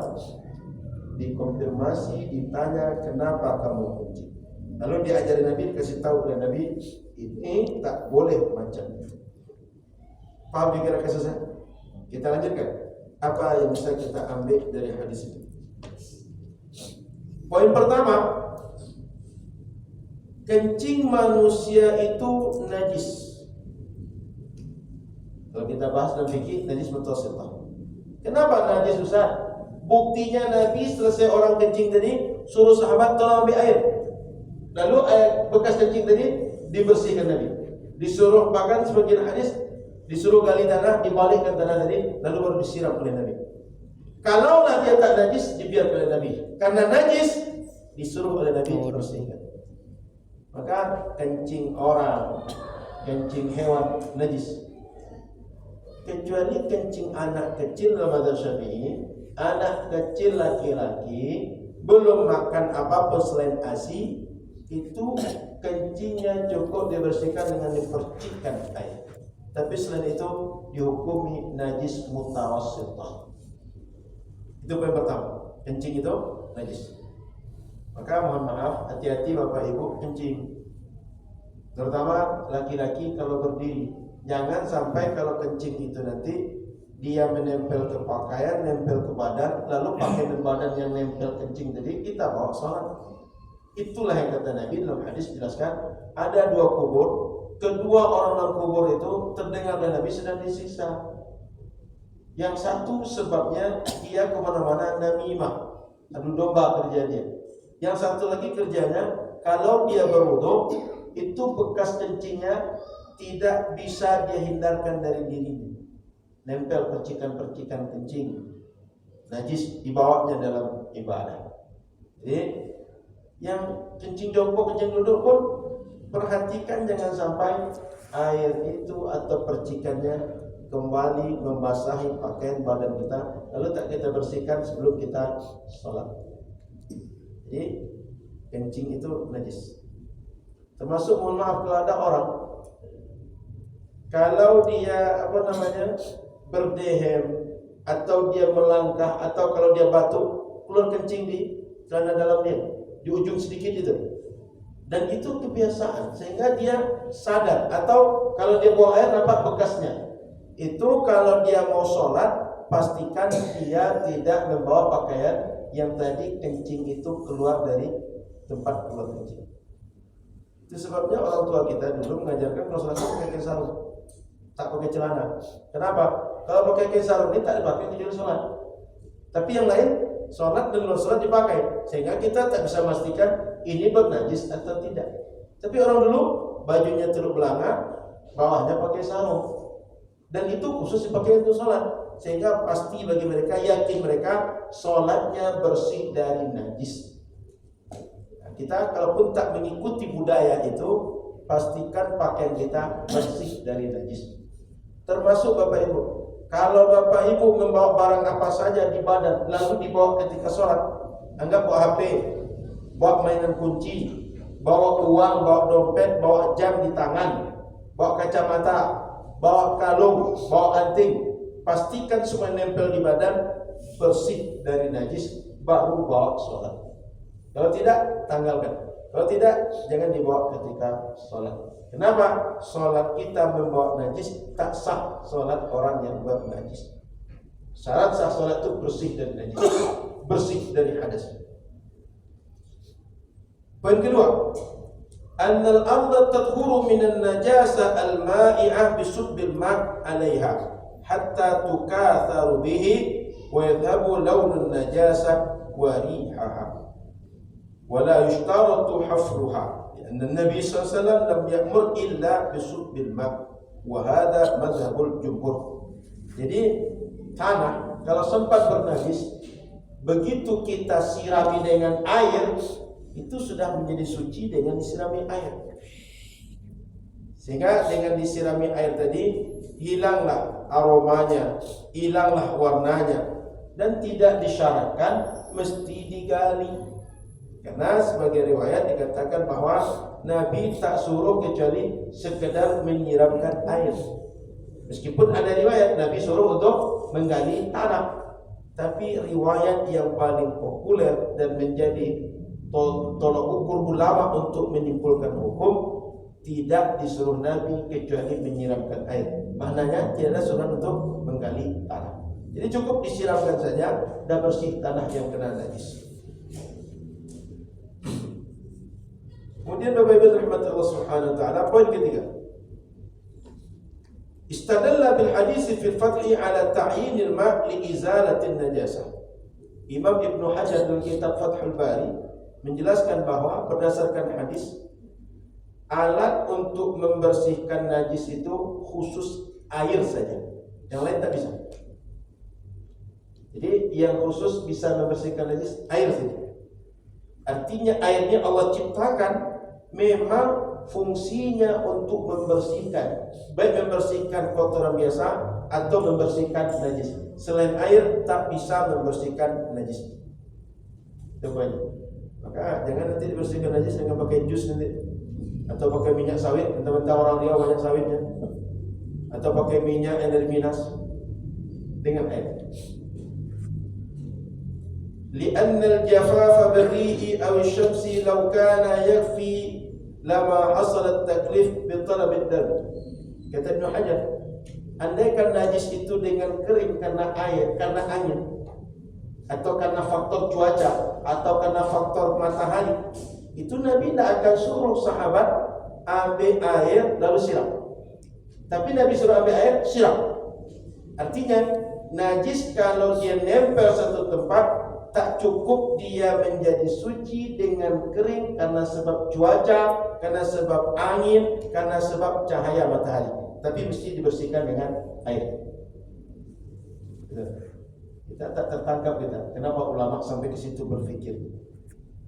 dikonfirmasi, ditanya kenapa kamu kencing. Lalu diajari Nabi, dikasih tahu oleh Nabi, ini tak boleh macam itu. Paham pikiran saya? Kita lanjutkan. Apa yang bisa kita ambil dari hadis itu? Poin pertama, kencing manusia itu najis. Kalau kita bahas dalam fikih, najis mutawassithah. Kenapa najis Ustaz? Buktinya Nabi selesai orang kencing tadi, suruh sahabat tolong ambil air. Lalu air bekas kencing tadi dibersihkan Nabi. Disuruh, bahkan sebagian hadis disuruh gali tanah, dibalikkan tanah tadi, lalu baru disiram oleh Nabi. Kalaulah dia tak najis, dibiarkan oleh Nabi. Karena najis, disuruh oleh Nabi dibersihkan. Maka kencing orang, kencing hewan najis. Kecuali kencing anak kecil dalam mazhab Syafi'i, anak kecil laki-laki belum makan apapun selain ASI, itu kencingnya cukup dibersihkan dengan dipercikkan air. Tapi selain itu dihukumi najis mutawassithah. Itu poin pertama, kencing itu najis. Maka mohon maaf, hati-hati Bapak Ibu kencing, terutama laki-laki kalau berdiri. Jangan sampai kalau kencing itu nanti dia menempel ke pakaian, nempel ke badan, lalu pakaian dan badan yang nempel kencing tadi kita bawa sholat. Itulah yang kata Nabi dalam hadis jelaskan, ada dua kubur, kedua orang dalam kubur itu terdengar oleh Nabi sedang disiksa. Yang satu sebabnya dia kemana-mana namimah, adu domba kerja dia. Yang satu lagi kerjanya, kalau dia berwudu, itu bekas kencingnya tidak bisa dia hindarkan dari dirinya. Nempel percikan-percikan kencing, najis dibawanya dalam ibadah. Jadi yang kencing jongkok, kencing duduk pun perhatikan jangan sampai air itu atau percikannya kembali membasahi pakaian badan kita, lalu tak kita bersihkan sebelum kita sholat. Jadi kencing itu najis. Termasuk mohon maaf kalau ada orang, kalau dia berdehem atau dia melangkah atau kalau dia batuk, keluar kencing di celana dalam dia, di ujung sedikit itu. Dan itu kebiasaan sehingga dia sadar, atau kalau dia buang air nampak bekasnya. Itu kalau dia mau sholat, pastikan dia tidak membawa pakaian yang tadi kencing itu keluar dari tempat keluar kencing. Itu sebabnya orang tua kita dulu mengajarkan kalau sholat pakai sarung, tak pakai celana. Kenapa? Kalau pakai kain sarung ini tak dipakai tujuan sholat. Tapi yang lain sholat dan luar sholat dipakai, sehingga kita tak bisa memastikan ini bernajis atau tidak. Tapi orang dulu bajunya teluk belanga, bawahnya pakai sarung, dan itu khusus dipakai untuk sholat, sehingga pasti bagi mereka, yakin mereka sholatnya bersih dari najis. Kita kalaupun tak mengikuti budaya itu, pastikan pakaian kita bersih dari najis. Termasuk Bapak Ibu, kalau Bapak Ibu membawa barang apa saja di badan lalu dibawa ketika sholat, anggap bawa HP, bawa mainan kunci, bawa uang, bawa dompet, bawa jam di tangan, bawa kacamata, bawa kalung, bawa anting, pastikan semua nempel di badan bersih dari najis, baru bawa sholat. Kalau tidak, tanggalkan. Kalau tidak, jangan dibawa ketika sholat. Kenapa? Sholat kita membawa najis, tak sah sholat orang yang bernajis. Syarat sah sholat itu bersih dari najis, bersih dari hadas. Poin kedua, annal arda tadhuru minan najasa al-ma'i'ah bisubbil ma' 'alaiha hatta tukatharu bihi wa yadhhabu lawnun najasa wa rihaha wa la yushtaratu hafruha. Nabi SAW lam ya'mur illa bisubbil ma', wa hadha madhabul jumhur. Jadi tanah kalau sempat bernajis, begitu kita sirami dengan air, itu sudah menjadi suci dengan disirami air. Sehingga dengan disirami air tadi hilanglah aromanya, hilanglah warnanya, dan tidak disyaratkan mesti digali. Karena sebagai riwayat dikatakan bahwa Nabi tak suruh kecuali sekedar menyiramkan air. Meskipun ada riwayat Nabi suruh untuk menggali tanah, tapi riwayat yang paling populer dan menjadi tolok ukur ulama untuk menyimpulkan hukum, tidak disuruh Nabi kecuali menyiramkan air. Maknanya tidak ada suruh untuk menggali tanah. Jadi cukup disiramkan saja dan bersih tanah yang kena najis. Kemudian Bapak Ibu rahmat Allah Subhanahu wa taala, poin ketiga. Istadalla bil hadis fil fathi ala ta'yin al ma' li izalati najasah. Imam Ibnu Hajar dalam kitab Fathul Bari menjelaskan bahwa berdasarkan hadis, alat untuk membersihkan najis itu khusus air saja. Yang lain tak bisa. Jadi yang khusus bisa membersihkan najis air saja. Artinya airnya Allah ciptakan memang fungsinya untuk membersihkan, baik membersihkan kotoran biasa atau membersihkan najis. Selain air tak bisa membersihkan najis. Itu poinnya. Maka jangan nanti dibersihkan najis dengan pakai jus nanti, atau pakai minyak sawit. Mentah-mentah orang Riau banyak sawitnya, atau pakai minyak yang dari Minas dengan air. لأن الجفاف بالريح أو الشمس لو كان يكفي لما حصل التكليف بطلب الدم. Kata Ibnu Hajar, andaikan najis itu dengan kering karena air, karena angin, atau karena faktor cuaca, atau karena faktor matahari, itu Nabi tidak akan suruh sahabat ambil air lalu siram. Tapi Nabi suruh ambil air, siram. Artinya najis kalau dia nempel satu tempat, tak cukup dia menjadi suci dengan kering karena sebab cuaca, karena sebab angin, karena sebab cahaya matahari, tapi mesti dibersihkan dengan air. Kita tak tertangkap kita. Kenapa ulama sampai ke situ berpikir?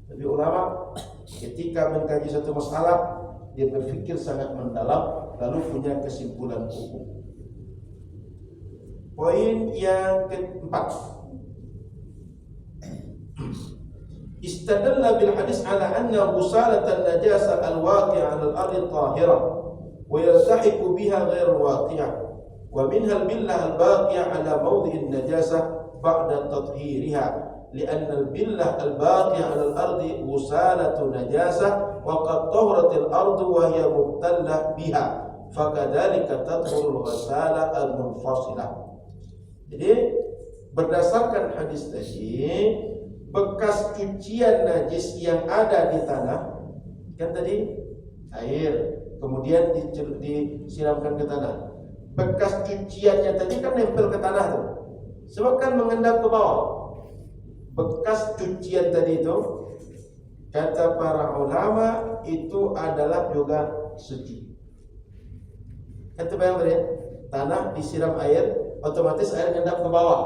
Tapi ulama ketika mengkaji satu masalah, dia berpikir sangat mendalam, lalu punya kesimpulan hukum. Poin yang keempat. Istadalla bil hadis ala anna ghusalat an-najasa al-waqi'a 'ala al-ardi tahira wa yaltahiqu biha ghairu al-waqi'a wa minha al-billah al-baqi'a 'ala mawdi' an-najasah ba'da tathhiriha li'anna al-billah al-baqi'a 'ala al-ardi ghusalatu najasah wa qad tahurat al-ardu wa hiya mubtallah biha fakadzalika tadkhulu al-ghasala al-munfasilah. Jadi berdasarkan hadis tadi, bekas cucian najis yang ada di tanah, kan tadi air, kemudian disiramkan ke tanah. Bekas cuciannya tadi kan nempel ke tanah tuh, sebab kan mengendap ke bawah. Bekas cucian tadi itu, kata para ulama, itu adalah juga suci. Kan bayang tadi, tanah disiram air, otomatis air mengendap ke bawah.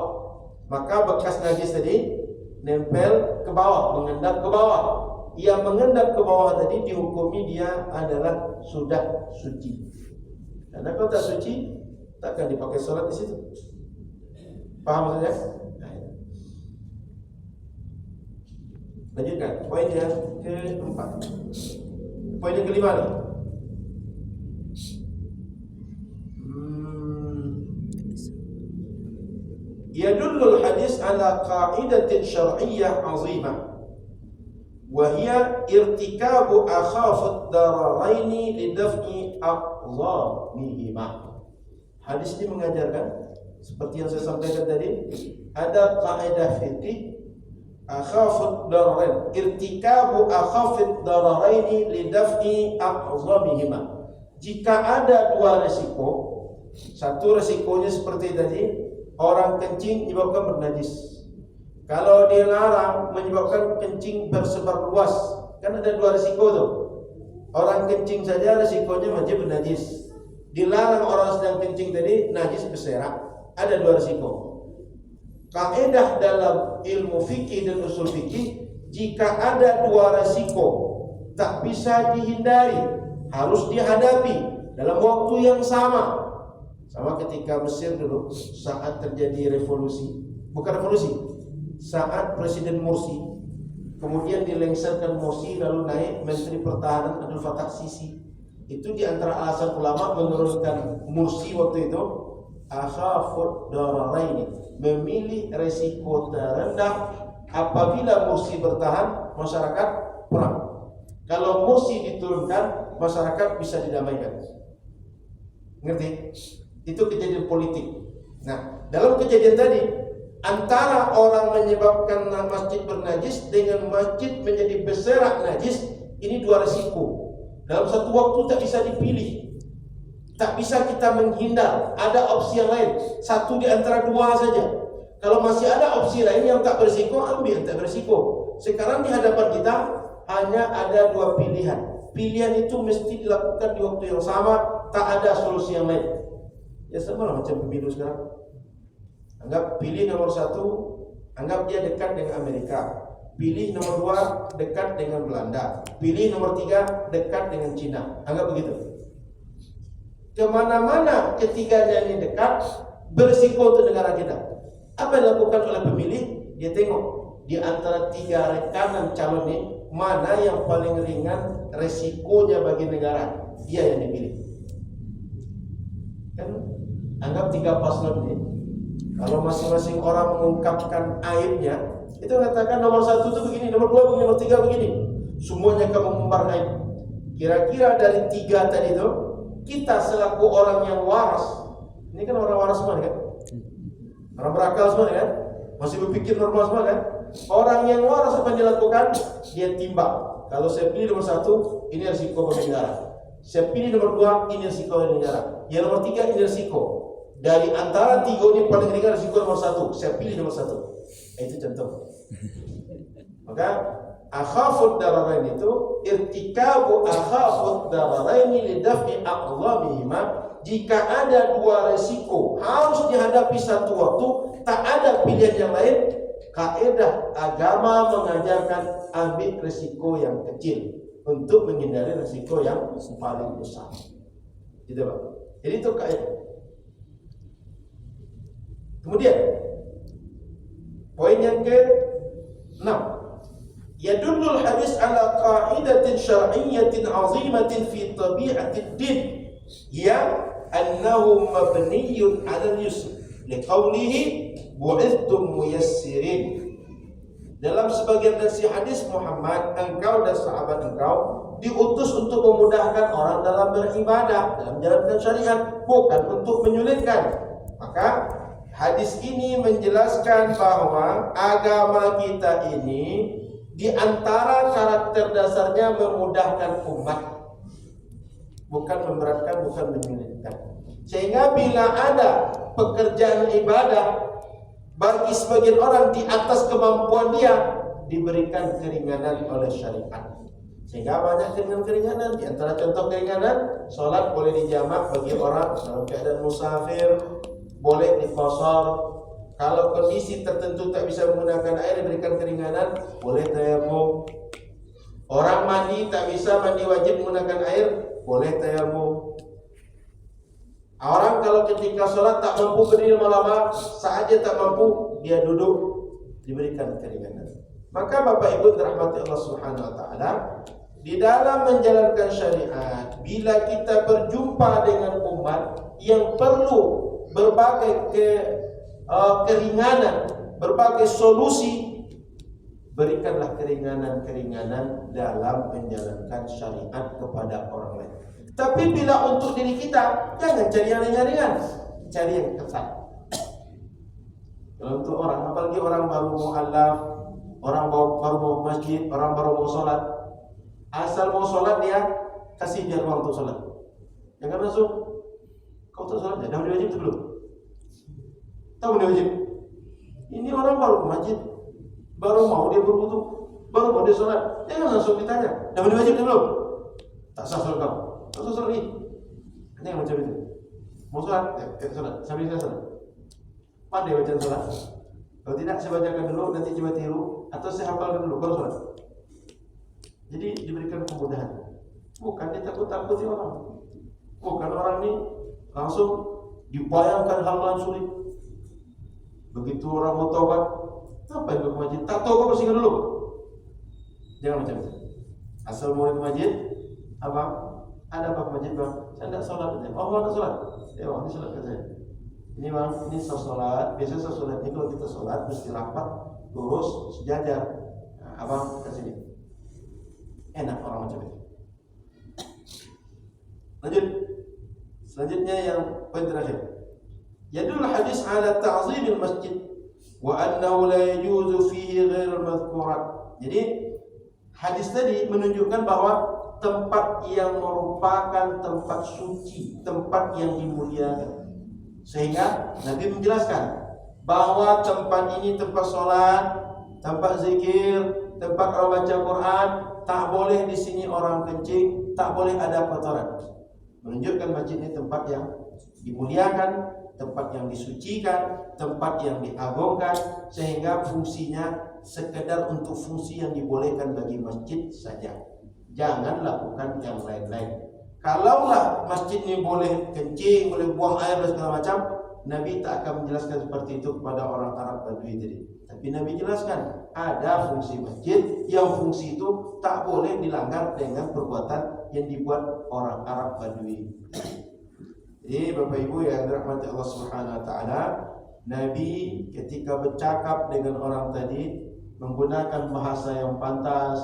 Maka bekas najis tadi nempel ke bawah, mengendap ke bawah. Yang mengendap ke bawah tadi dihukumi dia adalah sudah suci. Karena kalau tak suci, takkan dipakai sholat di situ. Paham maksudnya? Lanjutkan. Poin yang keempat. Poin yang kelima nih. Yadullul hadis ala qa'idatin syar'iyyah 'azimah wa hiya irtikabu akhafud dararaini lidaf'i aqdhamihima. Hadis ini mengajarkan seperti yang saya sampaikan tadi, ada kaidah fikih akhafud dararain, irtikabu akhafud dararaini lidaf'i aqdhamihima. Jika ada dua resiko, satu resikonya seperti tadi, orang kencing menyebabkan bernajis. Kalau dilarang menyebabkan kencing bersebar luas, kan ada dua risiko tuh. Orang kencing saja risikonya wajib bernajis. Dilarang orang sedang kencing tadi najis berserak, ada dua risiko. Kaidah dalam ilmu fikih dan usul fikih, jika ada dua risiko tak bisa dihindari, harus dihadapi dalam waktu yang sama ketika Mesir dulu saat terjadi revolusi, bukan revolusi, saat Presiden Morsi kemudian dilengsarkan Morsi lalu naik Menteri Pertahanan Abdul Fattah Sisi. Itu di antara alasan ulama menurunkan Morsi waktu itu, akhafud dararaini, memilih resiko terendah apabila Morsi bertahan, masyarakat perang. Kalau Morsi diturunkan, masyarakat bisa didamaikan. Ngerti? Itu kejadian politik. Nah, dalam kejadian tadi antara orang menyebabkan masjid bernajis dengan masjid menjadi berserak najis, ini dua resiko. Dalam satu waktu tak bisa dipilih, tak bisa kita menghindar. Ada opsi yang lain, satu di antara dua saja. Kalau masih ada opsi lain yang tak berisiko, ambil tak berisiko. Sekarang di hadapan kita hanya ada dua pilihan. Pilihan itu mesti dilakukan di waktu yang sama, tak ada solusi yang lain. Ya sama lah macam pemilu sekarang. Anggap pilih nomor satu, anggap dia dekat dengan Amerika. Pilih nomor dua, dekat dengan Belanda. Pilih nomor tiga, dekat dengan Cina. Anggap begitu. Kemana-mana ketiganya ini dekat, berisiko untuk negara kita. Apa yang dilakukan oleh pemilih? Dia tengok di antara tiga rekanan calon ini, mana yang paling ringan resikonya bagi negara, dia yang dipilih. Kan anggap tiga paslon ini, kalau masing-masing orang mengungkapkan aibnya, itu katakan nomor satu itu begini, nomor dua begini, nomor tiga begini, semuanya akan mengumbar aib. Kira-kira dari tiga tadi itu, kita selaku orang yang waras, ini kan orang waras semua kan, orang berakal semua kan, masih berpikir normal semua kan. Orang yang waras apa yang dilakukan? Dia timbang. Kalau saya pilih nomor satu, ini risiko bagi negara. Saya pilih nomor dua, ini risiko bagi negara. Yang nomor tiga, ini risiko. Dari antara tiga ini paling ringan risiko nomor satu. Saya pilih nomor satu. Itu contoh. Maka akhafud dararain itu irtikabu akhafud dararain lidaf'i aqdhamihima. Jika ada dua resiko harus dihadapi satu waktu, tak ada pilihan yang lain. Kaidah agama mengajarkan ambil resiko yang kecil untuk menghindari resiko yang paling besar. Gitu Pak. Jadi itu kaidah. Kemudian poin yang ke-6, yadullul hadis ala qa'idatin syar'iyyatin 'azimatin fi tabi'atid din ya annahu mabniyyun 'ala al-yusr liqaulihi bu'ithtum muyassirin. Dalam sebagian dari hadis, Muhammad, engkau dan sahabat engkau diutus untuk memudahkan orang dalam beribadah, dalam menjalankan syariat, bukan untuk menyulitkan. Maka hadis ini menjelaskan bahwa agama kita ini di antara karakter dasarnya memudahkan umat, bukan memberatkan, bukan menyulitkan. Sehingga bila ada pekerjaan ibadah bagi sebagian orang di atas kemampuan dia, diberikan keringanan oleh syariat. Sehingga banyak keringanan. Di antara contoh keringanan, sholat boleh dijamak bagi orang dalam keadaan musafir, boleh diqashar. Kalau kondisi tertentu tak bisa menggunakan air, diberikan keringanan, boleh tayamum. Orang mandi tak bisa mandi wajib menggunakan air, boleh tayamum. Orang kalau ketika sholat tak mampu berdiri lama-lama, saatnya tak mampu, dia duduk, diberikan keringanan. Maka Bapak Ibu dirahmati Allah Subhanahu wa taala, di dalam menjalankan syariat, bila kita berjumpa dengan umat yang perlu berbagai keringanan, berbagai solusi, berikanlah keringanan-keringanan dalam menjalankan syariat kepada orang lain. Tapi bila untuk diri kita, jangan cari yang ringan-ringan, cari yang ketat. Kalau untuk orang, apalagi orang baru mu'allaf, orang baru mau masjid, orang baru mau sholat, asal mau sholat dia kasih dia ruang untuk sholat. Jangan langsung kau tak sholat, dah mandi wajib tu belum? Tahu mandi wajib? Ini orang baru ke masjid, baru mau dia berwudu, baru mau dia sholat. Jangan langsung ditanya, dah mandi wajib tu belum? Tak sah sholat kau. Tak sah sholat ni. Jangan macam itu. Mau sholat, sholat. Sambil saya sholat. Pandai baca sholat. Kalau tidak saya bacakan dulu, nanti coba tiru, atau saya hafalkan dulu baru sholat. Jadi diberikan kemudahan. Bukan ditakut-takuti orang. Oh, kan orang ini langsung dibayangkan hal-hal sulit. Begitu orang mau taubat, apa yang ke masjid? Tak tahu apa bersihkan dulu. Jangan macam itu. Asal mau ke masjid, apa? Ada apa ke masjid bang? Saya tidak sholat. Oh, mau tidak sholat? Ya bang, ini sholat ke saya. Ini bang, ini saya sholat. Biasanya saya sholat ini kalau kita sholat mesti rapat, lurus, sejajar. Nah, abang ke sini. Enak orang macam itu. Lanjut. Selanjutnya yang poin terakhir. Yadul hadis ala ta'zimil masjid wa annahu la yajuzu fihi ghairul madhkurat. Jadi hadis tadi menunjukkan bahwa tempat yang merupakan tempat suci, tempat yang dimuliakan. Sehingga Nabi menjelaskan bahwa tempat ini tempat sholat, tempat zikir, tempat orang baca Quran, tak boleh di sini orang kencing, tak boleh ada kotoran. Menunjukkan masjid ini tempat yang dimuliakan, tempat yang disucikan, tempat yang diagungkan, sehingga fungsinya sekedar untuk fungsi yang dibolehkan bagi masjid saja. Jangan lakukan yang lain-lain. Kalaulah masjid ini boleh kencing, boleh buang air dan segala macam, Nabi tak akan menjelaskan seperti itu kepada orang Arab Badui tadi. Tapi Nabi jelaskan ada fungsi masjid yang fungsi itu tak boleh dilanggar dengan perbuatan yang dibuat orang Arab Badui. Jadi Bapak Ibu yang dirahmati Allah Subhanahu wa taala, Nabi ketika bercakap dengan orang tadi menggunakan bahasa yang pantas,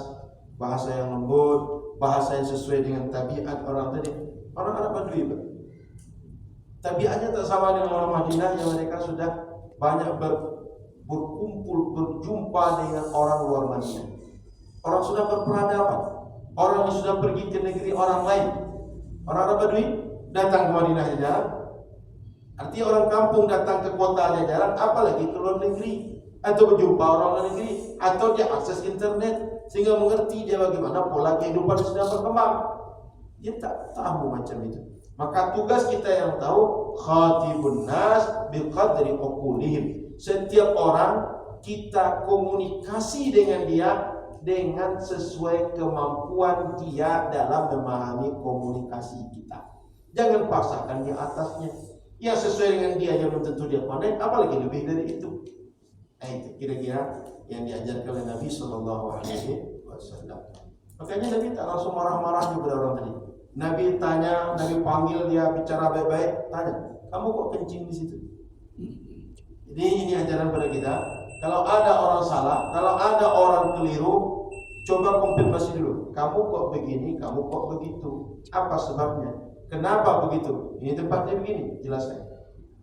bahasa yang lembut, bahasa yang sesuai dengan tabiat orang tadi. Orang Arab Badui, tabiatnya tak sama dengan orang Madinah yang mereka sudah banyak berkumpul, berjumpa dengan orang luar Madinah. Orang sudah berperadaban, orang yang sudah pergi ke negeri orang lain. Orang Arab Badui datang ke Madinah jarang. Artinya orang kampung datang ke kotanya jarang, apalagi ke luar negeri atau berjumpa orang luar negeri atau dia akses internet sehingga mengerti dia bagaimana pola kehidupan yang sedang berkembang. Dia tak tahu macam itu. Maka tugas kita yang tahu khatibun nas biqadri uqulihim. Setiap orang kita komunikasi dengan dia dengan sesuai kemampuan dia dalam memahami komunikasi kita. Jangan paksakan di atasnya. Ya sesuai dengan dia yang belum tentu dia pandai, apalagi lebih dari itu. Itu kira-kira yang diajarkan oleh Nabi Sallallahu Alaihi Wasallam. Makanya Nabi tak langsung marah-marah kepada orang tadi. Nabi tanya, Nabi panggil dia bicara baik-baik, tanya, kamu kok kencing di situ? Jadi ini ajaran pada kita. Kalau ada orang salah, kalau ada orang keliru, coba konfirmasi dulu. Kamu kok begini, kamu kok begitu? Apa sebabnya? Kenapa begitu? Ini tempatnya begini, jelaskan.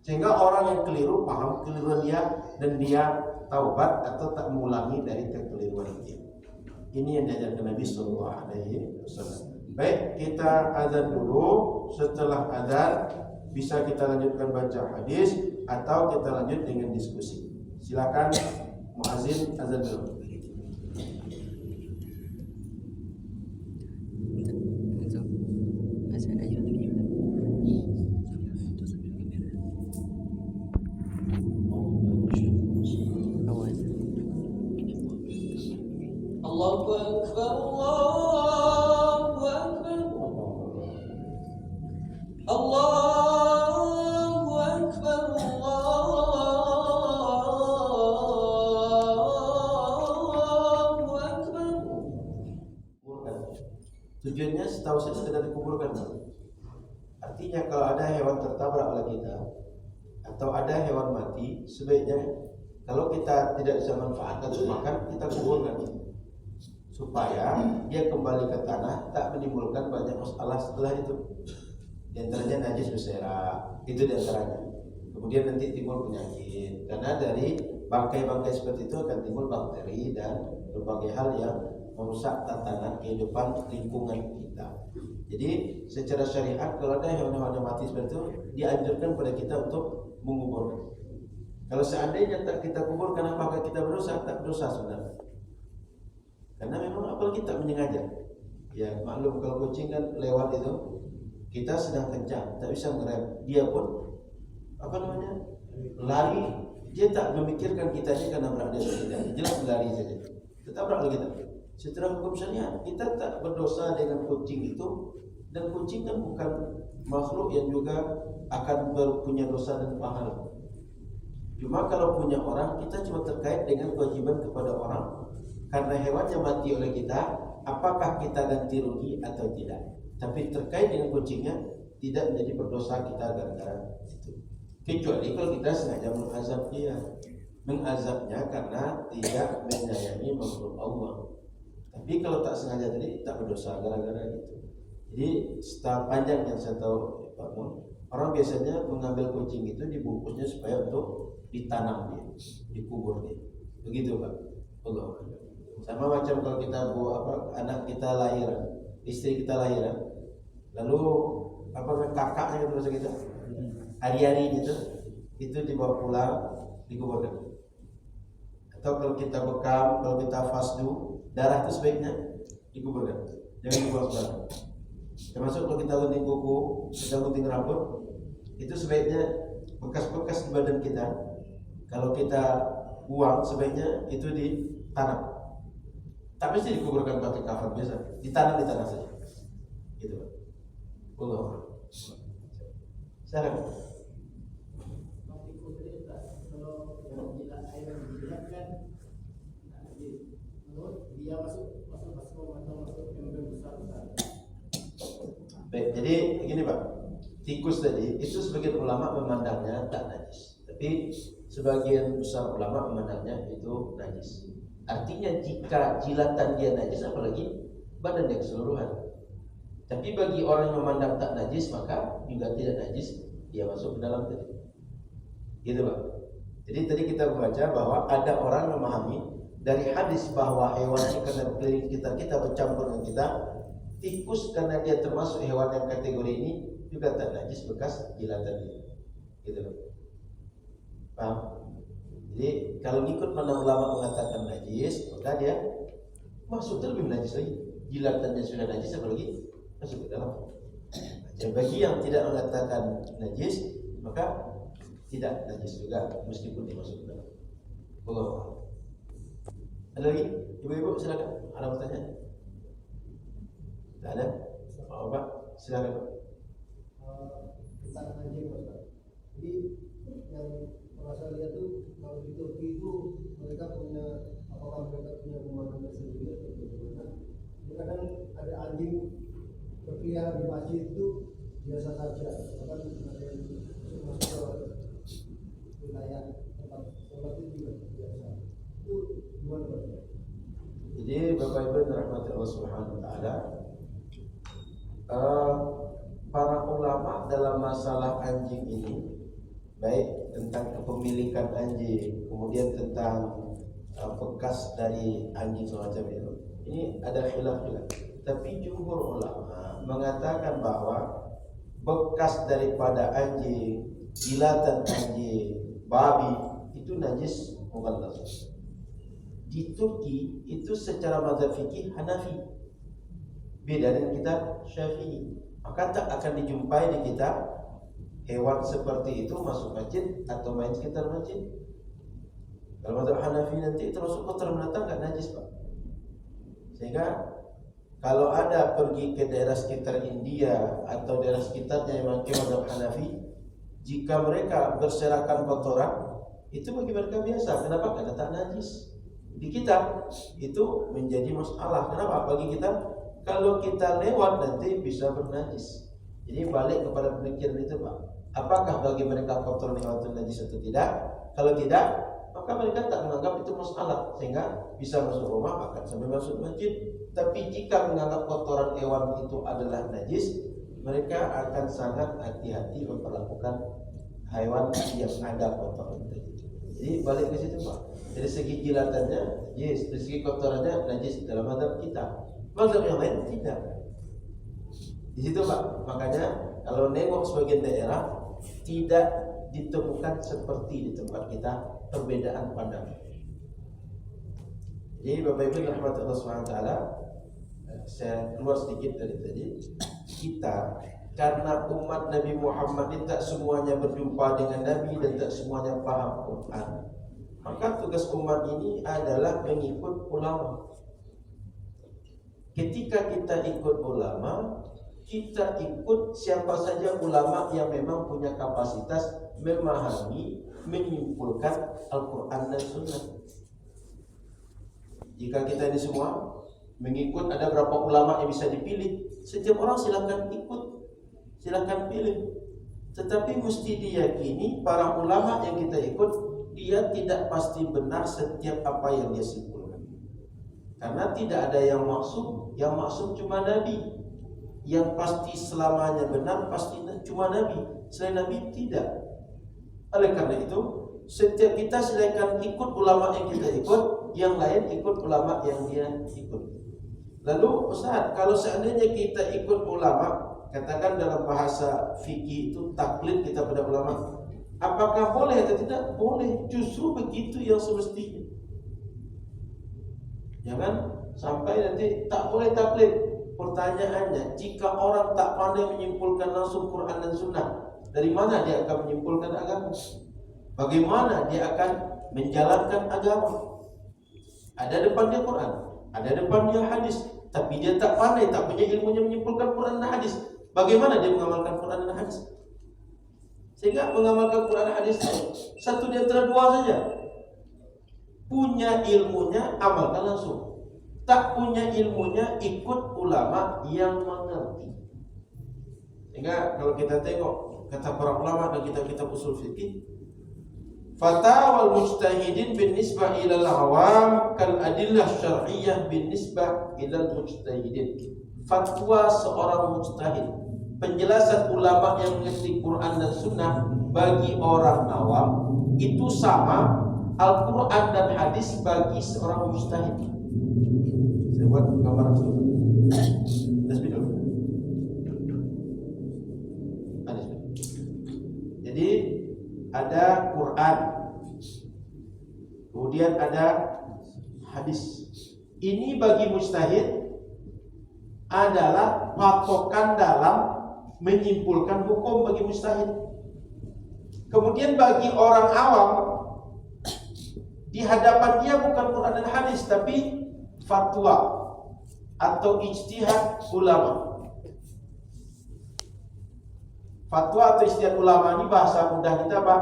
Sehingga orang yang keliru paham keliruan dia dan dia taubat atau tak mengulangi dari kekeliruan dia. Ini yang diajarkan Nabi Sallallahu Alaihi Wasallam. Baik, kita azan dulu. Setelah azan bisa kita lanjutkan baca hadis atau kita lanjut dengan diskusi. Silakan muazin azan dulu. Allahu Akbar, Allahu Akbar, Allahu Akbar, Allahu Akbar. Tujuannya setahu saya sekedar dikuburkan. Artinya kalau ada hewan tertabrak oleh kita atau ada hewan mati, sebaiknya kalau kita tidak bisa manfaatkan untuk makan, kita kuburkan supaya dia kembali ke tanah, tak menimbulkan banyak masalah setelah itu. Di antaranya najis berserakan, itu di antaranya. Kemudian nanti timbul penyakit karena dari bangkai-bangkai seperti itu akan timbul bakteri dan berbagai hal yang merusak tatanan kehidupan lingkungan kita. Jadi secara syariat kalau ada hewan-hewan yang mati seperti itu, dianjurkan pada kita untuk menguburkan. Kalau seandainya tak kita kuburkan, apakah kita berdosa? Tak berdosa sebenarnya. Karena memang apalagi kita menyengaja. Ya maklum kalau kucing kan lewat itu, kita sedang kencang, tak bisa ngerem. Dia pun lari. Dia tak memikirkan kita ini karena berada di tidak. Jelas lari saja. Tetap berada kita. Setelah hukum syariat, kita tak berdosa dengan kucing itu Dan kucing kan bukan makhluk yang juga akan punya dosa dan pahala. Cuma kalau punya orang, kita cuma terkait dengan kewajiban kepada orang. Karena hewannya mati oleh kita, apakah kita ganti rugi atau tidak? Tapi terkait dengan kucingnya, tidak menjadi berdosa kita gara-gara itu. Kecuali kalau kita sengaja mengazab dia, mengazabnya karena tidak menyayangi makhluk Allah. Tapi kalau tak sengaja tadi, tak berdosa gara-gara itu. Jadi sepanjang yang saya tahu, Pak Mun, orang biasanya mengambil kucing itu dibungkusnya supaya untuk ditanam dia, dikubur dia. Begitu Pak. Allah. Sama macam kalau kita anak kita lahiran, istri kita lahiran, lalu kakaknya itu bahasa kita, hari-hari itu dibawa pulang, dikuburkan. Atau kalau kita bekam, kalau kita fasdu, darah itu sebaiknya dikuburkan, jangan dibuang sembarangan. Termasuk kalau kita gunting kuku, kita gunting rambut, itu sebaiknya bekas-bekas di badan kita, kalau kita buang sebaiknya itu ditanam. Tak mesti dikuburkan pakai kafan biasa, ditanam di tanah saja. Gitu Pak. Allah. Silakan. Dia masuk ember besar. Baik, jadi begini Pak. Tikus tadi itu sebagian ulama memandangnya tak najis, tapi sebagian besar ulama memandangnya itu najis. Artinya jika jilatan dia najis, apalagi badan yang keseluruhan. Tapi bagi orang yang memandang tak najis, maka juga tidak najis, dia masuk ke dalam tadi. Gitu Pak. Jadi tadi kita membaca bahwa ada orang memahami dari hadis bahwa hewan ini karena berkeliling kita bercampur dengan kita, tikus karena dia termasuk hewan yang kategori ini juga tak najis bekas jilatan dia. Gitu Pak. Paham? Jadi kalau ikut mana ulama mengatakan najis, maka dia masuk lebih najis lagi. Jilatannya sudah najis, apalagi masuk ke dalam. Dan bagi yang tidak mengatakan najis, maka tidak najis juga meskipun dia masuk ke dalam. Allah. Ada lagi? Ibu-ibu silakan. Ada pertanyaan? Tidak ada? Pak, silakan Pak. Tentang anjing Pak. Jadi yang saya lihat tuh kalau di Turki itu mereka punya, apakah mereka punya pemahaman tersendiri atau bagaimana? Kadang ada anjing berkeliaran di masjid itu biasa saja, bahkan ada yang masuk ke wilayah tempat sholat itu juga biasa. Itu gimana Pak? Jadi Bapak Ibu dirahmati Allah Subhanahu wa taala, para ulama dalam masalah anjing ini, baik tentang kepemilikan anjing, kemudian tentang bekas dari anjing semacam itu, ini ada khilaf juga. Tapi jumhur ulama mengatakan bahwa bekas daripada anjing, jilatan anjing, babi itu najis mughalladh. Di Turki itu secara mazhab fikih Hanafi, beda dengan kita Syafi'i. Maka tak akan dijumpai di kita hewan seperti itu masuk masjid atau main sekitar masjid. Kalau mazhab Hanafi nanti termasuk kotor binatang nggak najis Pak. Sehingga kalau ada pergi ke daerah sekitar India atau daerah sekitarnya yang memakai mazhab Hanafi, jika mereka berserakan kotoran, itu bagi mereka biasa. Kenapa? Karena tak najis. Di kita itu menjadi masalah. Kenapa? Bagi kita, kalau kita lewat nanti bisa bernajis. Jadi balik kepada pemikiran itu Pak. Apakah bagi mereka kotoran hewan itu najis atau tidak? Kalau tidak, maka mereka tak menganggap itu masalah, sehingga bisa masuk rumah bahkan sampai masuk masjid. Tapi jika menganggap kotoran hewan itu adalah najis, mereka akan sangat hati-hati memperlakukan hewan yang ada kotoran itu. Jadi balik ke situ Pak. Dari segi jilatannya, yes. Dari segi kotorannya najis dalam mazhab kita. Mazhab yang lain tidak. Di situ Pak. Makanya kalau nengok sebagian daerah tidak ditemukan seperti di tempat kita perbedaan pandangan. Jadi Bapak Ibu rahmat Allah SWT, saya keluar sedikit dari tadi. Kita karena umat Nabi Muhammad ini tak semuanya berjumpa dengan Nabi dan tak semuanya paham Quran, maka tugas umat ini adalah mengikut ulama. Ketika kita ikut ulama, kita ikut siapa saja ulama yang memang punya kapasitas memahami, menyimpulkan Al-Quran dan Sunnah. Jika kita ini semua mengikut, ada berapa ulama yang bisa dipilih, setiap orang silakan ikut, silakan pilih. Tetapi mesti diyakini para ulama yang kita ikut, dia tidak pasti benar setiap apa yang dia simpulkan. Karena tidak ada yang maksum cuma Nabi. Yang pasti selamanya benar pasti cuma Nabi. Selain Nabi tidak. Oleh karena itu, setiap kita silakan ikut ulama yang kita ikut, yang lain ikut ulama yang dia ikut. Lalu Ustaz, kalau seandainya kita ikut ulama, katakan dalam bahasa fikih itu taklid kita pada ulama, apakah boleh atau tidak? Boleh, justru begitu yang semestinya. Jangan sampai nanti tak boleh taklid. Pertanyaannya, jika orang tak pandai menyimpulkan langsung Quran dan Sunnah, dari mana dia akan menyimpulkan agama? Bagaimana dia akan menjalankan agama? Ada depan dia Quran, ada depan dia hadis, tapi dia tak pandai, tak punya ilmunya menyimpulkan Quran dan hadis. Bagaimana dia mengamalkan Quran dan hadis? Sehingga mengamalkan Quran dan hadis satu di antara dua saja. Punya ilmunya, amalkan langsung. Tak punya ilmunya, ikut ulama yang mengerti. Sehingga kalau kita tengok kata para ulama dan kitab-kitab usul fikih, fatwa al-mujtahidin bin nisbah ila al-awam kal adillah syar'iyyah bin nisbah ila al-mujtahidin. Fatwa seorang mujtahid, penjelasan ulama yang mengerti Quran dan Sunnah bagi orang awam itu sama Al-Quran dan hadis bagi seorang mujtahid. Saya buat gambaran dulu. Dulu. Jadi ada Quran, kemudian ada hadis. Ini bagi mujtahid adalah patokan dalam menyimpulkan hukum bagi mujtahid. Kemudian bagi orang awam, di hadapan dia bukan Quran dan hadis, tapi fatwa atau ijtihad ulama. Fatwa atau ijtihad ulama ini bahasa mudah kita apa?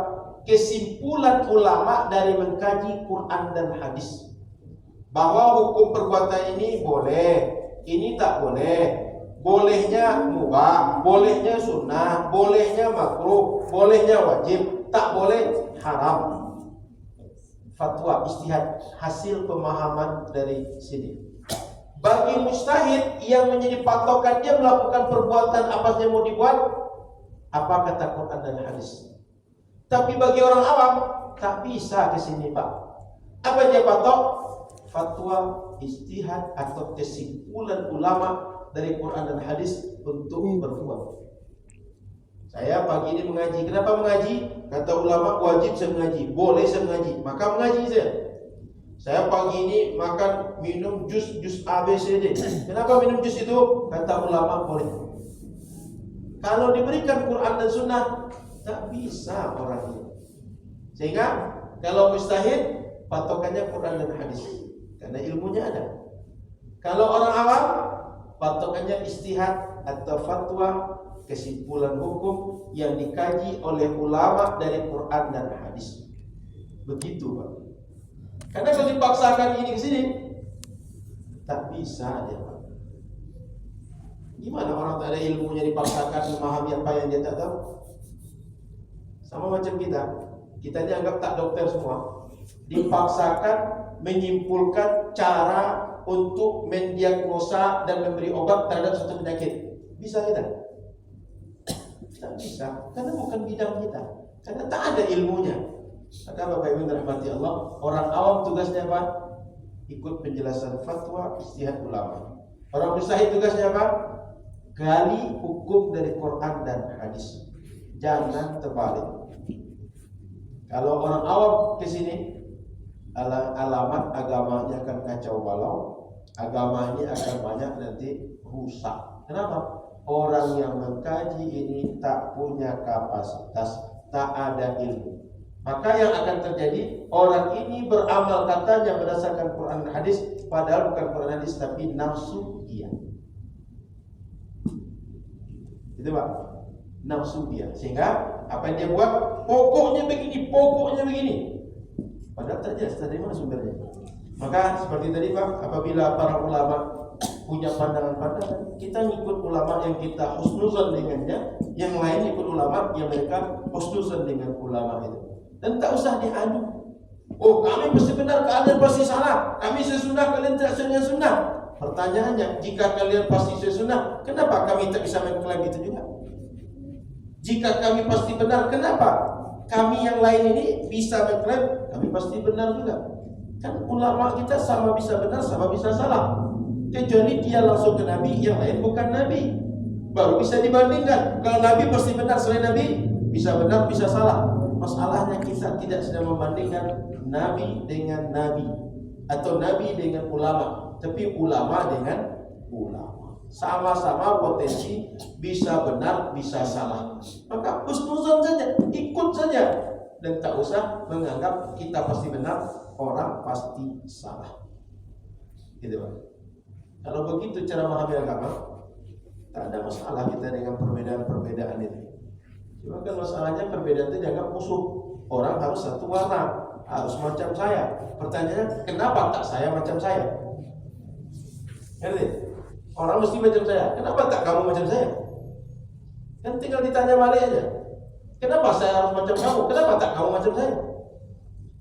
Kesimpulan ulama dari mengkaji Quran dan hadis. Bahwa hukum perbuatan ini boleh, ini tak boleh. Bolehnya mubah, bolehnya sunnah, bolehnya makruh, bolehnya wajib, tak boleh haram. Fatwa, ijtihad, hasil pemahaman dari sini. Bagi mujtahid yang menjadi patokan dia melakukan perbuatan apa saja mau dibuat, apa kata Quran dan hadis. Tapi bagi orang awam tak bisa ke sini Pak. Apa dia patok? Fatwa, ijtihad atau kesimpulan ulama dari Quran dan hadis untuk berbuat. Saya pagi ini mengaji. Kenapa mengaji? Kata ulama wajib saya mengaji, boleh saya mengaji, maka mengaji saya. Saya pagi ini makan minum jus A B C D. Kenapa minum jus itu? Kata ulama boleh. Kalau diberikan Quran dan Sunnah tak bisa orang ini. Sehingga kalau mujtahid patokannya Quran dan hadis karena ilmunya ada. Kalau orang awam patokannya ijtihad atau fatwa, kesimpulan hukum yang dikaji oleh ulama dari Quran dan hadis. Begitu Pak. Karena kalau dipaksakan ini ke sini tak bisa dia Pak. Gimana orang tak ada ilmunya dipaksakan memahami apa yang dia tak tahu? Sama macam kita. Kita ini anggap tak dokter semua. Dipaksakan menyimpulkan cara untuk mendiagnosa dan memberi obat terhadap suatu penyakit. Bisa kita? Tak bisa, karena bukan bidang kita. Karena tak ada ilmunya. Maka Bapak Ibu dirahmati Allah, orang awam tugasnya apa? Ikut penjelasan fatwa, ijtihad ulama. Orang mujtahid tugasnya apa? Gali hukum dari Quran dan hadis. Jangan terbalik. Kalau orang awam ke sini, alamat agamanya akan kacau balau, agamanya akan banyak nanti rusak. Kenapa? Orang yang mengkaji ini tak punya kapasitas, tak ada ilmu. Maka yang akan terjadi, orang ini beramal katanya berdasarkan Quran dan hadis, padahal bukan Quran dan hadis tapi nafsu dia. Itu Pak, nafsu dia. Sehingga apa yang dia buat, pokoknya begini. Padahal tak jelas dari mana sumbernya. Maka seperti tadi Pak, apabila para ulama punya pandangan-pandangan, kita ngikut ulama yang kita husnuzan dengannya, yang lain ikut ulama yang mereka husnuzan dengan ulama itu. Dan tak usah diadu. Oh, kami pasti benar, kalian pasti salah. Kami sesunnah, kalian tidak sesunnah. Pertanyaannya, jika kalian pasti sesunnah, kenapa kami tak bisa mengklaim itu juga? Jika kami pasti benar, kenapa kami yang lain ini bisa mengklaim kami pasti benar juga? Kan ulama kita sama bisa benar, sama bisa salah. Kecuali dia langsung ke Nabi, yang lain bukan Nabi, baru bisa dibandingkan. Kalau Nabi pasti benar, selain Nabi bisa benar, bisa salah. Masalahnya kita tidak sedang membandingkan Nabi dengan Nabi, atau Nabi dengan ulama, tapi ulama dengan ulama. Sama-sama potensi bisa benar, bisa salah. Maka husnuzan saja, ikut saja, dan tak usah menganggap kita pasti benar, orang pasti salah. Gitu Pak. Kalau begitu cara memahami agama, tak ada masalah kita dengan perbedaan-perbedaan itu. Cuma kan masalahnya perbedaan itu dianggap musuh. Orang harus satu warna, harus macam saya. Pertanyaannya, kenapa tak saya macam saya? Ngerti? Orang mesti macam saya. Kenapa tak kamu macam saya? Kan tinggal ditanya balik aja. Kenapa saya harus macam kamu? Kenapa tak kamu macam saya?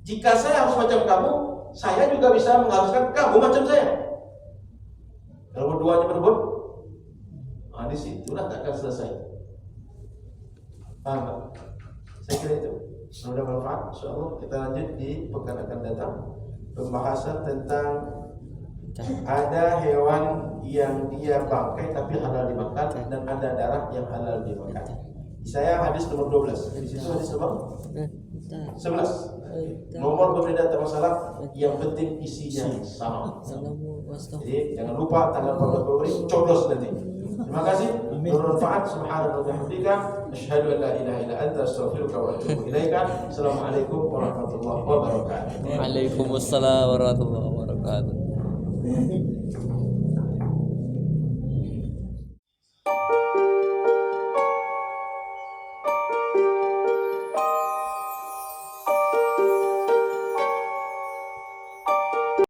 Jika saya harus macam kamu, saya juga bisa mengharuskan kamu macam saya. Kalau berduanya berebut, di situlah tak akan selesai. Paham tak? Saya kira itu. Semoga bermanfaat. InsyaAllah kita lanjut di pekan akan datang. Pembahasan tentang ada hewan yang dia bangkai tapi halal dimakan, dan ada darah yang halal dimakan. Saya hadis nomor 12. Di situ hadis nomor 11. Nomor berbeda tak masalah, yang penting isinya sama. Jadi jangan lupa tanggal 14 Februari coblos nanti. Terima kasih. Bermanfaat. Subhanallah wa bihamdika, asyhadu an la ilaha illa anta, astaghfiruka wa atubu ilaika. Assalamualaikum warahmatullahi wabarakatuh. Waalaikumsalam warahmatullahi wabarakatuh.